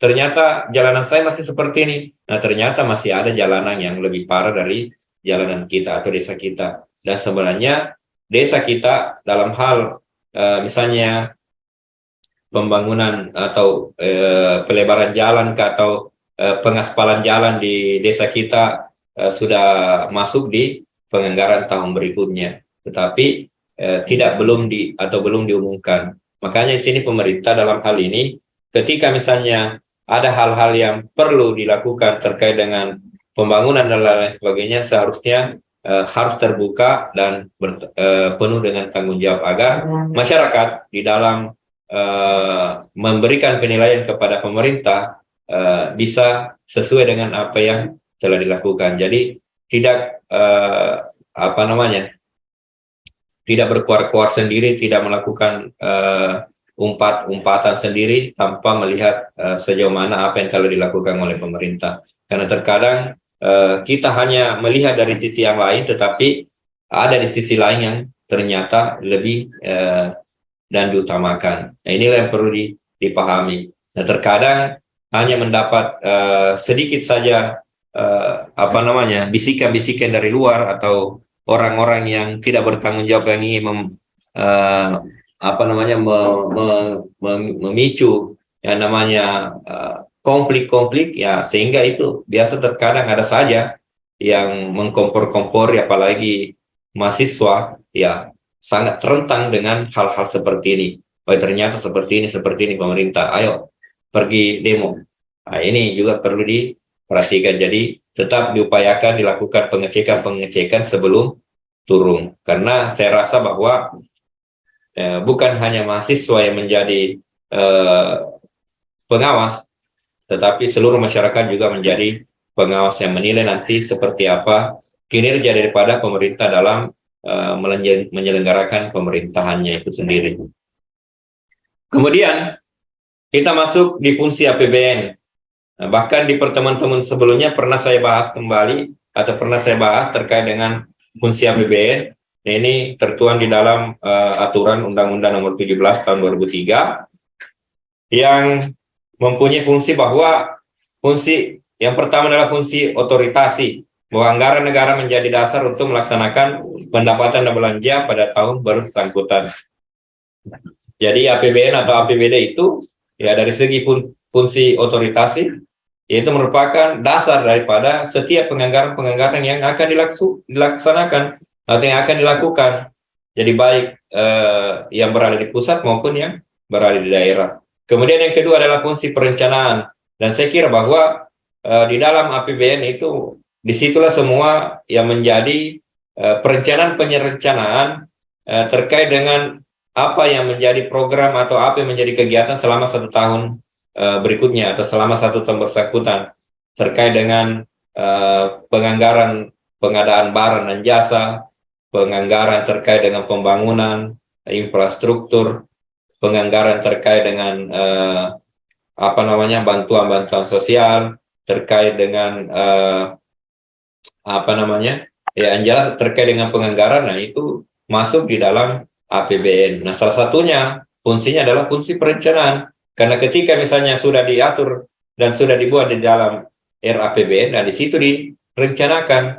Ternyata jalanan saya masih seperti ini. Nah, ternyata masih ada jalanan yang lebih parah dari jalanan kita atau desa kita. Dan sebenarnya desa kita dalam hal misalnya pembangunan atau pelebaran jalan atau pengaspalan jalan di desa kita sudah masuk di penganggaran tahun berikutnya. Tetapi belum diumumkan. Makanya di sini pemerintah dalam hal ini ketika misalnya ada hal-hal yang perlu dilakukan terkait dengan pembangunan dan lain sebagainya, seharusnya harus terbuka dan penuh dengan tanggung jawab agar masyarakat di dalam memberikan penilaian kepada pemerintah bisa sesuai dengan apa yang telah dilakukan. Jadi tidak tidak berkuar-kuar sendiri, tidak melakukan umpat-umpatan sendiri tanpa melihat sejauh mana apa yang telah dilakukan oleh pemerintah. Karena terkadang kita hanya melihat dari sisi yang lain, tetapi ada di sisi lain yang ternyata lebih dan diutamakan. Nah, inilah yang perlu dipahami. Nah, terkadang hanya mendapat sedikit saja bisikan-bisikan dari luar atau orang-orang yang tidak bertanggung jawab yang ingin memicu yang namanya konflik-konflik ya, sehingga itu biasa terkadang ada saja yang mengkompor-kompor, apalagi mahasiswa ya sangat rentan dengan hal-hal seperti ini. Oh, ternyata seperti ini pemerintah, ayo pergi demo. Nah, ini juga perlu diperhatikan. Jadi tetap diupayakan dilakukan pengecekan sebelum turun, karena saya rasa bahwa bukan hanya mahasiswa yang menjadi pengawas, tetapi seluruh masyarakat juga menjadi pengawas yang menilai nanti seperti apa kinerja daripada pemerintah dalam menyelenggarakan pemerintahannya itu sendiri. Kemudian kita masuk di fungsi APBN. Nah, bahkan di pertemuan-temuan sebelumnya pernah saya bahas kembali atau pernah saya bahas terkait dengan fungsi APBN. Nah, ini tertuang di dalam aturan Undang-Undang Nomor 17 Tahun 2003 yang mempunyai fungsi bahwa fungsi yang pertama adalah fungsi otoritasi, bahwa anggaran negara menjadi dasar untuk melaksanakan pendapatan dan belanja pada tahun bersangkutan. Jadi APBN atau APBD itu ya dari segi fungsi otoritasi yaitu merupakan dasar daripada setiap penganggaran-penganggaran yang akan dilaksanakan atau yang akan dilakukan. Jadi baik yang berada di pusat maupun yang berada di daerah. Kemudian yang kedua adalah fungsi perencanaan, dan saya kira bahwa di dalam APBN itu disitulah semua yang menjadi perencanaan terkait dengan apa yang menjadi program atau apa yang menjadi kegiatan selama 1 tahun berikutnya atau selama 1 tahun bersangkutan terkait dengan penganggaran pengadaan barang dan jasa, penganggaran terkait dengan pembangunan infrastruktur, penganggaran terkait dengan bantuan-bantuan sosial, terkait dengan yang jelas terkait dengan penganggaran. Nah, itu masuk di dalam APBN. Nah, salah satunya fungsinya adalah fungsi perencanaan. Karena ketika misalnya sudah diatur dan sudah dibuat di dalam RAPBN, nah di situ direncanakan.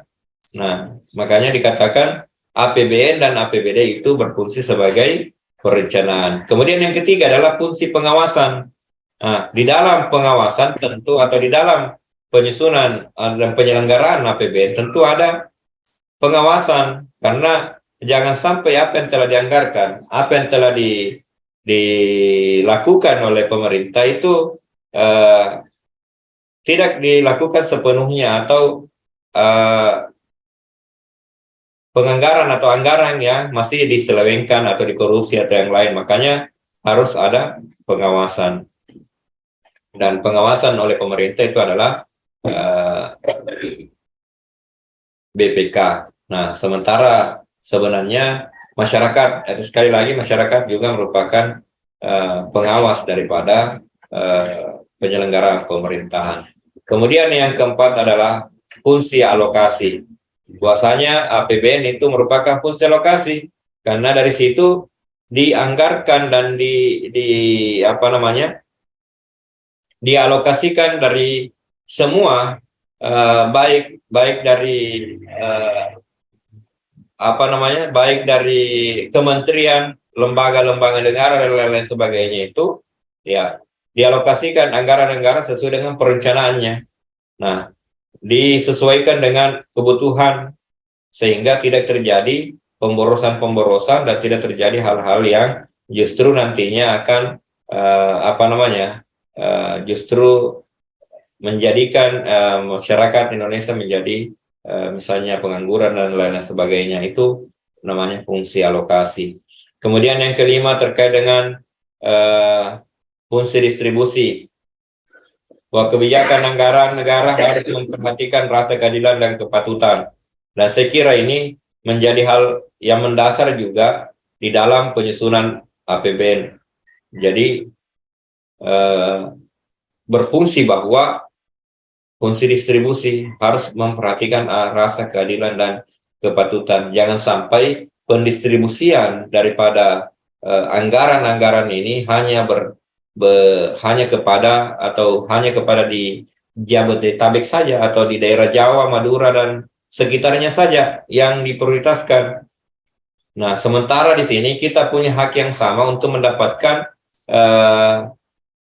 Nah, makanya dikatakan APBN dan APBD itu berfungsi sebagai perencanaan. Kemudian yang ketiga adalah fungsi pengawasan. Nah, di dalam pengawasan tentu atau di dalam penyusunan dan penyelenggaraan APBN tentu ada pengawasan, karena jangan sampai apa yang telah dianggarkan, apa yang telah dilakukan oleh pemerintah itu tidak dilakukan sepenuhnya, atau penganggaran atau anggaran yang masih diselewengkan atau dikorupsi atau yang lain. Makanya harus ada pengawasan, dan pengawasan oleh pemerintah itu adalah BPK. Nah, sementara sebenarnya masyarakat, itu sekali lagi masyarakat juga merupakan pengawas daripada penyelenggaraan pemerintahan. Kemudian yang keempat adalah fungsi alokasi. Bahwasanya APBN itu merupakan fungsi alokasi, karena dari situ dianggarkan dan dialokasikan dari semua baik dari baik dari kementerian, lembaga-lembaga negara dan lain-lain sebagainya, itu ya dialokasikan anggaran-anggaran sesuai dengan perencanaannya. Nah, disesuaikan dengan kebutuhan sehingga tidak terjadi pemborosan-pemborosan dan tidak terjadi hal-hal yang justru nantinya akan justru menjadikan masyarakat Indonesia menjadi misalnya pengangguran dan lain-lain sebagainya. Itu namanya fungsi alokasi. Kemudian yang kelima terkait dengan fungsi distribusi, bahwa kebijakan anggaran negara harus memperhatikan rasa keadilan dan kepatutan. Dan saya kira ini menjadi hal yang mendasar juga di dalam penyusunan APBN. Jadi berfungsi bahwa fungsi distribusi harus memperhatikan rasa keadilan dan kepatutan. Jangan sampai pendistribusian daripada anggaran-anggaran ini hanya kepada di Jabodetabek saja, atau di daerah Jawa, Madura dan sekitarnya saja yang diprioritaskan. Nah, sementara di sini kita punya hak yang sama untuk mendapatkan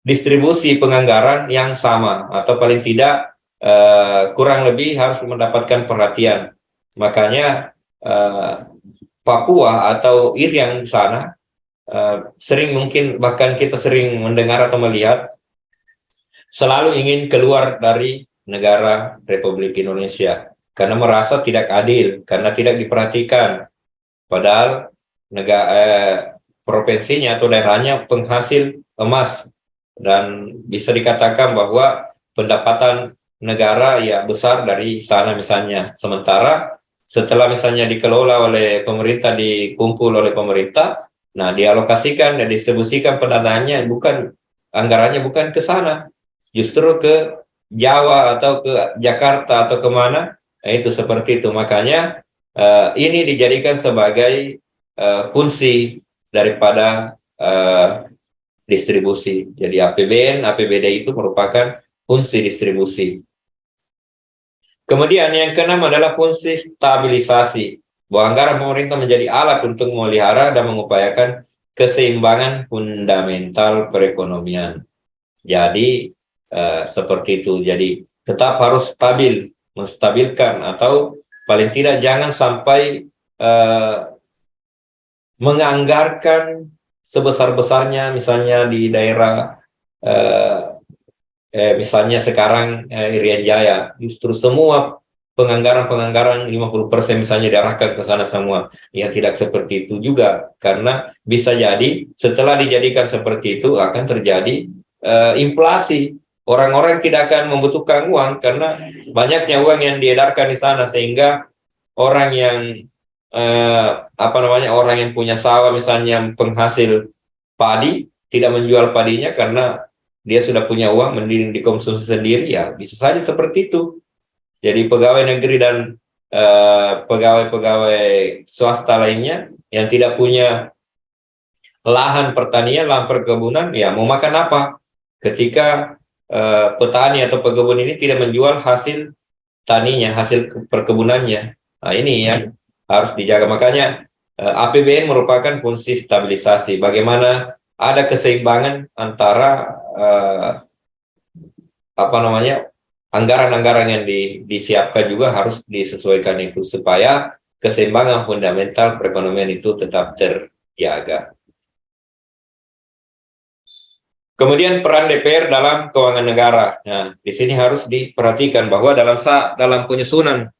distribusi penganggaran yang sama, atau paling tidak kurang lebih harus mendapatkan perhatian. Makanya Papua atau Irian di sana mungkin bahkan kita sering mendengar atau melihat selalu ingin keluar dari negara Republik Indonesia karena merasa tidak adil, karena tidak diperhatikan. Padahal provinsinya atau daerahnya penghasil emas, dan bisa dikatakan bahwa pendapatan negara ya besar dari sana misalnya. Sementara setelah misalnya dikelola oleh pemerintah, dikumpul oleh pemerintah, nah dialokasikan dan distribusikan pendanaannya bukan, anggarannya bukan ke sana, justru ke Jawa atau ke Jakarta atau kemana. Nah, itu seperti itu. Makanya ini dijadikan sebagai fungsi daripada distribusi. Jadi APBN, APBD itu merupakan fungsi distribusi. Kemudian yang keenam adalah fungsi stabilisasi, bahwa anggaran pemerintah menjadi alat untuk memelihara dan mengupayakan keseimbangan fundamental perekonomian. Jadi seperti itu. Jadi tetap harus stabil, menstabilkan, atau paling tidak jangan sampai menganggarkan sebesar-besarnya misalnya di daerah misalnya sekarang Irian Jaya, justru semua penganggaran 50% misalnya diarahkan ke sana semua. Ya tidak seperti itu juga, karena bisa jadi setelah dijadikan seperti itu akan terjadi inflasi. Orang-orang tidak akan membutuhkan uang karena banyaknya uang yang diedarkan di sana, sehingga orang yang orang yang punya sawah misalnya penghasil padi tidak menjual padinya karena dia sudah punya uang, mending dikonsumsi sendiri, ya bisa saja seperti itu. Jadi pegawai negeri dan pegawai-pegawai swasta lainnya yang tidak punya lahan pertanian, lahan perkebunan, ya mau makan apa ketika petani atau pekebun ini tidak menjual hasil taninya, hasil perkebunannya. Nah ini yang harus dijaga. Makanya APBN merupakan fungsi stabilisasi. Bagaimana ada keseimbangan antara anggaran-anggaran yang disiapkan juga harus disesuaikan itu, supaya keseimbangan fundamental perekonomian itu tetap terjaga. Kemudian peran DPR dalam keuangan negara. Nah, di sini harus diperhatikan bahwa dalam penyusunan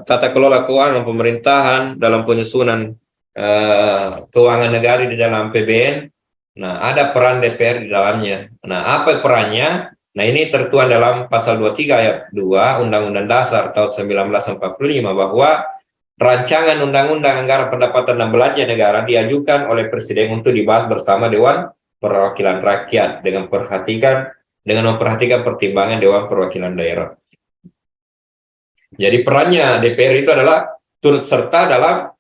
tata kelola keuangan pemerintahan, dalam penyusunan keuangan negara di dalam APBN, nah ada peran DPR di dalamnya. Nah, apa perannya? Nah, ini tertuang dalam pasal 23 ayat 2 Undang-Undang Dasar tahun 1945, bahwa rancangan undang-undang anggaran pendapatan dan belanja negara diajukan oleh Presiden untuk dibahas bersama Dewan Perwakilan Rakyat dengan memperhatikan pertimbangan Dewan Perwakilan Daerah. Jadi perannya DPR itu adalah turut serta dalam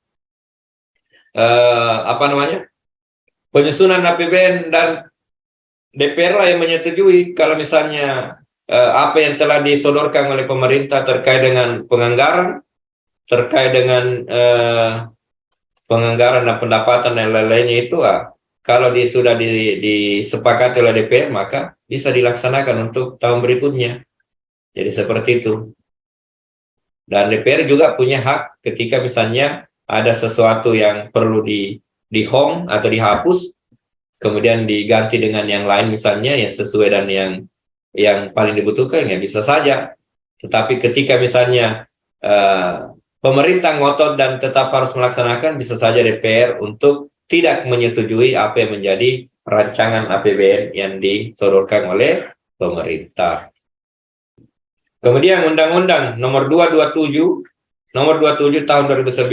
penyusunan APBN, dan DPR lah yang menyetujui kalau misalnya apa yang telah disodorkan oleh pemerintah terkait dengan penganggaran, terkait dengan penganggaran dan pendapatan dan lain-lainnya itu, kalau sudah disepakati oleh DPR, maka bisa dilaksanakan untuk tahun berikutnya. Jadi seperti itu. Dan DPR juga punya hak ketika misalnya ada sesuatu yang perlu di-home atau dihapus, kemudian diganti dengan yang lain misalnya yang sesuai dan yang paling dibutuhkan, ya bisa saja. Tetapi ketika misalnya pemerintah ngotot dan tetap harus melaksanakan, bisa saja DPR untuk tidak menyetujui apa yang menjadi rancangan APBN yang disodorkan oleh pemerintah. Kemudian Undang-Undang Nomor 27 tahun 2019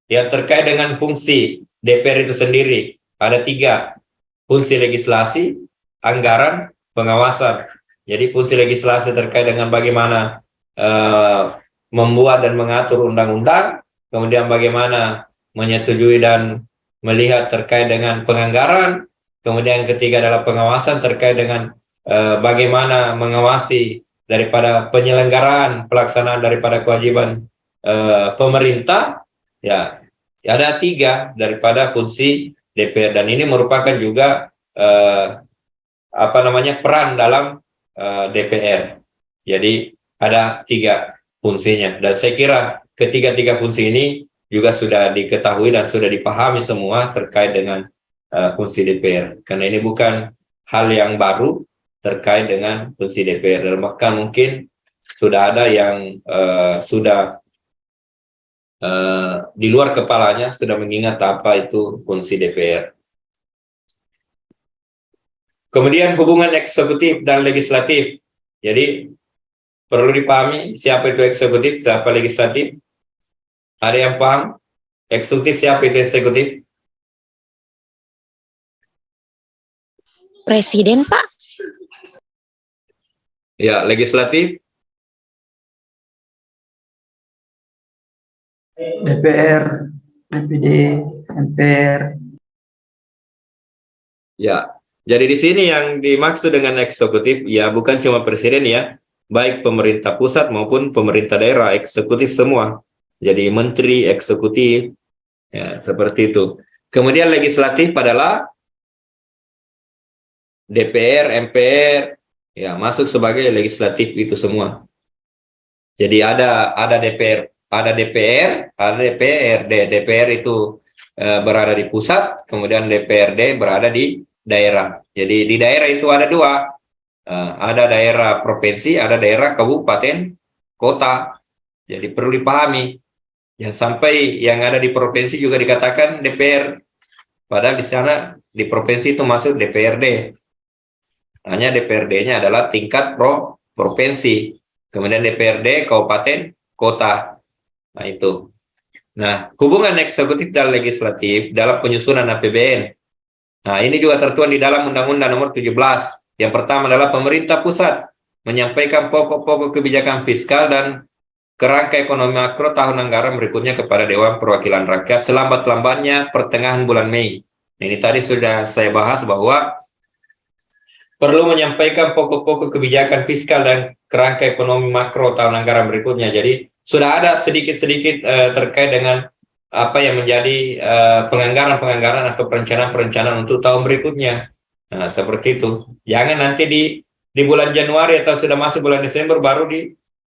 yang terkait dengan fungsi DPR itu sendiri. Ada 3, fungsi legislasi, anggaran, pengawasan. Jadi fungsi legislasi terkait dengan bagaimana membuat dan mengatur undang-undang, kemudian bagaimana menyetujui dan melihat terkait dengan penganggaran, kemudian ketiga adalah pengawasan terkait dengan bagaimana mengawasi daripada penyelenggaraan pelaksanaan daripada kewajiban pemerintah. Ya, ada 3 daripada fungsi DPR, dan ini merupakan juga peran dalam DPR. Jadi ada 3 fungsinya, dan saya kira ketiga fungsi ini juga sudah diketahui dan sudah dipahami semua terkait dengan fungsi DPR, karena ini bukan hal yang baru terkait dengan fungsi DPR, dan bahkan mungkin sudah ada yang sudah di luar kepalanya sudah mengingat apa itu fungsi DPR. Kemudian hubungan eksekutif dan legislatif. Jadi perlu dipahami siapa itu eksekutif, siapa legislatif. Ada yang paham? Eksekutif siapa itu eksekutif? Presiden, Pak. Ya, legislatif. DPR, DPD, MPR. Ya, jadi di sini yang dimaksud dengan eksekutif ya bukan cuma presiden ya, baik pemerintah pusat maupun pemerintah daerah, eksekutif semua. Jadi menteri, eksekutif, ya seperti itu. Kemudian legislatif adalah DPR, MPR, ya masuk sebagai legislatif itu semua. Jadi ada DPR, ada DPR, ada DPRD. DPR itu berada di pusat, kemudian DPRD berada di daerah. Jadi di daerah itu ada dua, ada daerah provinsi, ada daerah kabupaten, kota. Jadi perlu dipahami. Yang sampai yang ada di provinsi juga dikatakan DPR, padahal di sana di provinsi itu masuk DPRD. Hanya DPRD-nya adalah tingkat provinsi. Kemudian DPRD kabupaten, kota. Nah itu. Nah, hubungan eksekutif dan legislatif dalam penyusunan APBN. Nah, ini juga tertuang di dalam Undang-Undang Nomor 17. Yang pertama adalah pemerintah pusat menyampaikan pokok-pokok kebijakan fiskal dan kerangka ekonomi makro tahun anggaran berikutnya kepada Dewan Perwakilan Rakyat selambat-lambatnya pertengahan bulan Mei. Ini tadi sudah saya bahas bahwa perlu menyampaikan pokok-pokok kebijakan fiskal dan kerangka ekonomi makro tahun anggaran berikutnya. Jadi sudah ada sedikit-sedikit terkait dengan apa yang menjadi penganggaran-penganggaran atau perencanaan-perencanaan untuk tahun berikutnya. Nah, seperti itu. Jangan nanti di bulan Januari atau sudah masuk bulan Desember baru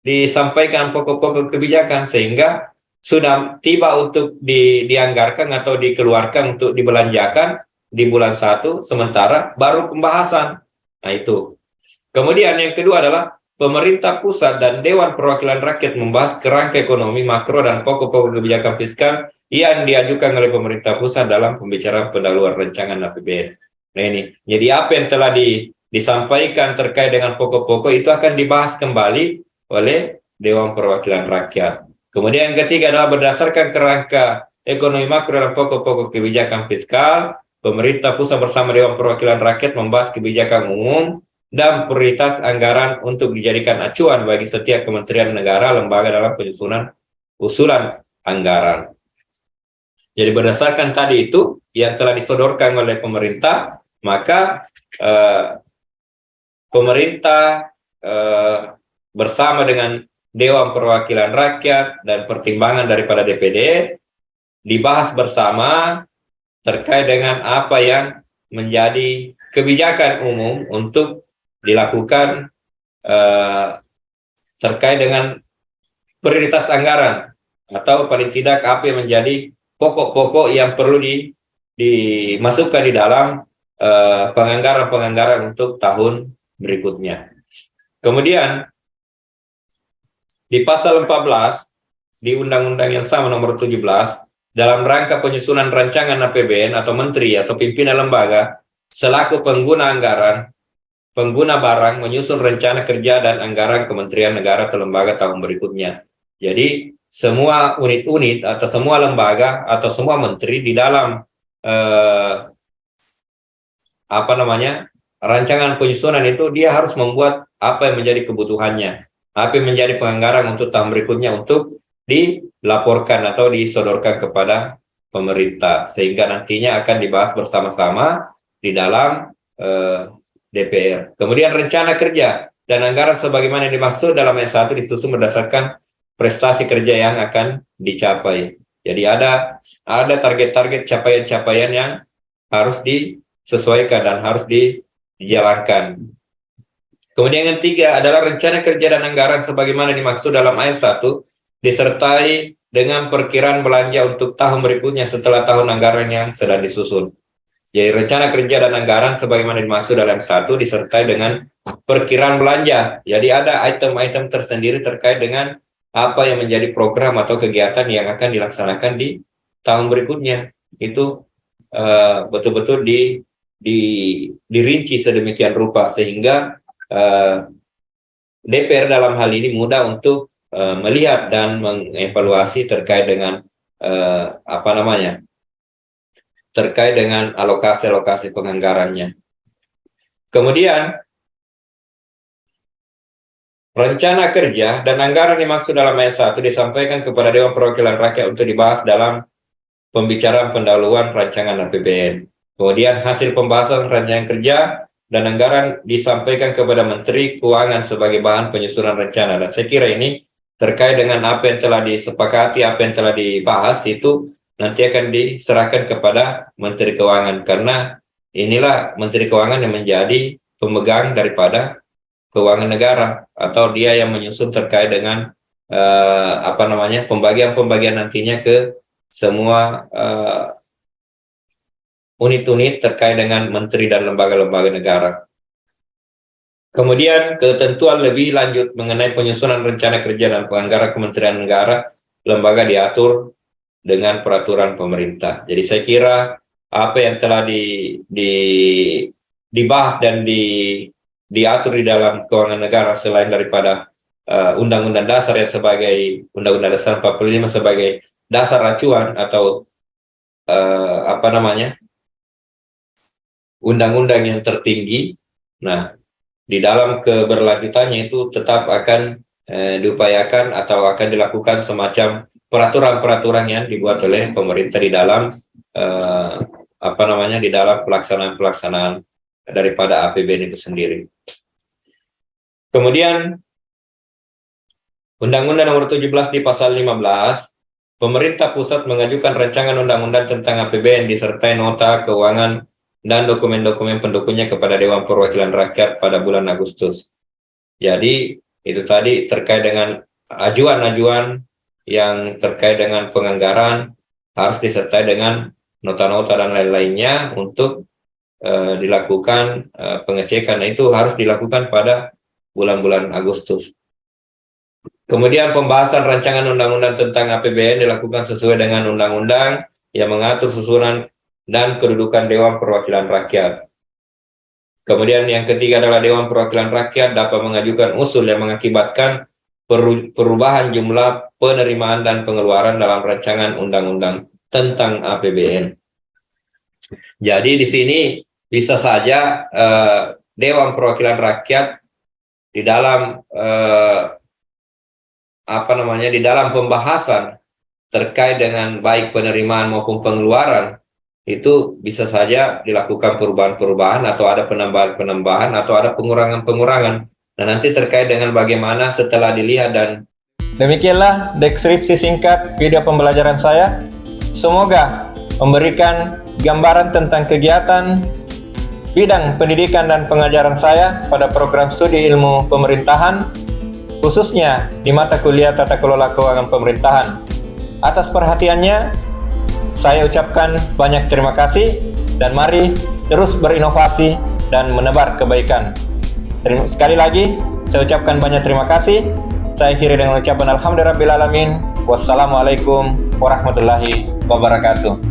disampaikan pokok-pokok kebijakan sehingga sudah tiba untuk dianggarkan atau dikeluarkan untuk dibelanjakan di bulan 1, sementara baru pembahasan. Nah itu. Kemudian yang kedua adalah pemerintah pusat dan Dewan Perwakilan Rakyat membahas kerangka ekonomi makro dan pokok-pokok kebijakan fiskal yang diajukan oleh pemerintah pusat dalam pembicaraan pendahuluan rancangan APBN. Nah ini, jadi apa yang telah disampaikan terkait dengan pokok-pokok itu akan dibahas kembali oleh Dewan Perwakilan Rakyat. Kemudian yang ketiga adalah berdasarkan kerangka ekonomi makro dan pokok-pokok kebijakan fiskal, pemerintah pusat bersama Dewan Perwakilan Rakyat membahas kebijakan umum dan prioritas anggaran untuk dijadikan acuan bagi setiap kementerian negara lembaga dalam penyusunan usulan anggaran. Jadi berdasarkan tadi itu yang telah disodorkan oleh pemerintah, maka pemerintah bersama dengan Dewan Perwakilan Rakyat dan pertimbangan daripada DPD dibahas bersama terkait dengan apa yang menjadi kebijakan umum untuk dilakukan terkait dengan prioritas anggaran atau paling tidak apa yang menjadi pokok-pokok yang perlu dimasukkan di dalam penganggaran-penganggaran untuk tahun berikutnya. Kemudian di pasal 14 di undang-undang yang sama nomor 17 dalam rangka penyusunan rancangan APBN atau menteri atau pimpinan lembaga selaku pengguna anggaran, pengguna barang menyusun rencana kerja dan anggaran kementerian negara atau lembaga tahun berikutnya. Jadi semua unit-unit atau semua lembaga atau semua menteri di dalam rancangan penyusunan itu dia harus membuat apa yang menjadi kebutuhannya, apa yang menjadi penganggaran untuk tahun berikutnya untuk dilaporkan atau disodorkan kepada pemerintah sehingga nantinya akan dibahas bersama-sama di dalam DPR. Kemudian rencana kerja dan anggaran sebagaimana yang dimaksud dalam ayat 1 disusun berdasarkan prestasi kerja yang akan dicapai. Jadi ada target-target capaian-capaian yang harus disesuaikan dan harus dijalankan. Kemudian yang ketiga adalah rencana kerja dan anggaran sebagaimana dimaksud dalam ayat 1 disertai dengan perkiraan belanja untuk tahun berikutnya setelah tahun anggaran yang sedang disusun. Jadi rencana kerja dan anggaran sebagaimana dimaksud dalam 1 disertai dengan perkiraan belanja. Jadi ada item-item tersendiri terkait dengan apa yang menjadi program atau kegiatan yang akan dilaksanakan di tahun berikutnya. Itu betul-betul dirinci sedemikian rupa sehingga DPR dalam hal ini mudah untuk melihat dan mengevaluasi terkait dengan terkait dengan alokasi penganggarannya. Kemudian rencana kerja dan anggaran dimaksud dalam ayat 1 disampaikan kepada Dewan Perwakilan Rakyat untuk dibahas dalam pembicaraan pendahuluan rancangan APBN. Kemudian hasil pembahasan rancangan kerja dan anggaran disampaikan kepada Menteri Keuangan sebagai bahan penyusunan rencana. Dan saya kira ini terkait dengan apa yang telah disepakati, apa yang telah dibahas itu nanti akan diserahkan kepada Menteri Keuangan, karena inilah Menteri Keuangan yang menjadi pemegang daripada keuangan negara, atau dia yang menyusun terkait dengan pembagian nantinya ke semua unit-unit terkait dengan menteri dan lembaga-lembaga negara. Kemudian ketentuan lebih lanjut mengenai penyusunan rencana kerja dan penganggaran Kementerian Negara, lembaga diatur dengan peraturan pemerintah. Jadi saya kira apa yang telah dibahas dan diatur di dalam keuangan negara selain daripada Undang-Undang Dasar yang sebagai Undang-Undang Dasar 45 sebagai dasar acuan atau undang-undang yang tertinggi. Nah, di dalam keberlanjutannya itu tetap akan diupayakan atau akan dilakukan semacam peraturan-peraturan yang dibuat oleh pemerintah di dalam di dalam pelaksanaan daripada APBN itu sendiri. Kemudian Undang-Undang Nomor 17 di pasal 15, pemerintah pusat mengajukan rancangan undang-undang tentang APBN disertai nota keuangan dan dokumen-dokumen pendukungnya kepada Dewan Perwakilan Rakyat pada bulan Agustus. Jadi itu tadi terkait dengan ajuan-ajuan yang terkait dengan penganggaran harus disertai dengan nota-nota dan lain-lainnya untuk dilakukan pengecekan. Nah, itu harus dilakukan pada bulan-bulan Agustus. Kemudian pembahasan rancangan undang-undang tentang APBN dilakukan sesuai dengan undang-undang yang mengatur susunan dan kedudukan Dewan Perwakilan Rakyat. Kemudian yang ketiga adalah Dewan Perwakilan Rakyat dapat mengajukan usul yang mengakibatkan perubahan jumlah penerimaan dan pengeluaran dalam rancangan undang-undang tentang APBN. Jadi di sini bisa saja Dewan Perwakilan Rakyat di dalam di dalam pembahasan terkait dengan baik penerimaan maupun pengeluaran itu bisa saja dilakukan perubahan-perubahan atau ada penambahan-penambahan atau ada pengurangan-pengurangan. Nah, nanti terkait dengan bagaimana setelah dilihat. Dan demikianlah deskripsi singkat video pembelajaran saya. Semoga memberikan gambaran tentang kegiatan bidang pendidikan dan pengajaran saya pada program studi ilmu pemerintahan, khususnya di mata kuliah Tata Kelola Keuangan Pemerintahan. Atas perhatiannya, saya ucapkan banyak terima kasih dan mari terus berinovasi dan menebar kebaikan. Sekali lagi, saya ucapkan banyak terima kasih. Saya akhiri dengan ucapan alhamdulillahirabbil alamin. Wassalamualaikum warahmatullahi wabarakatuh.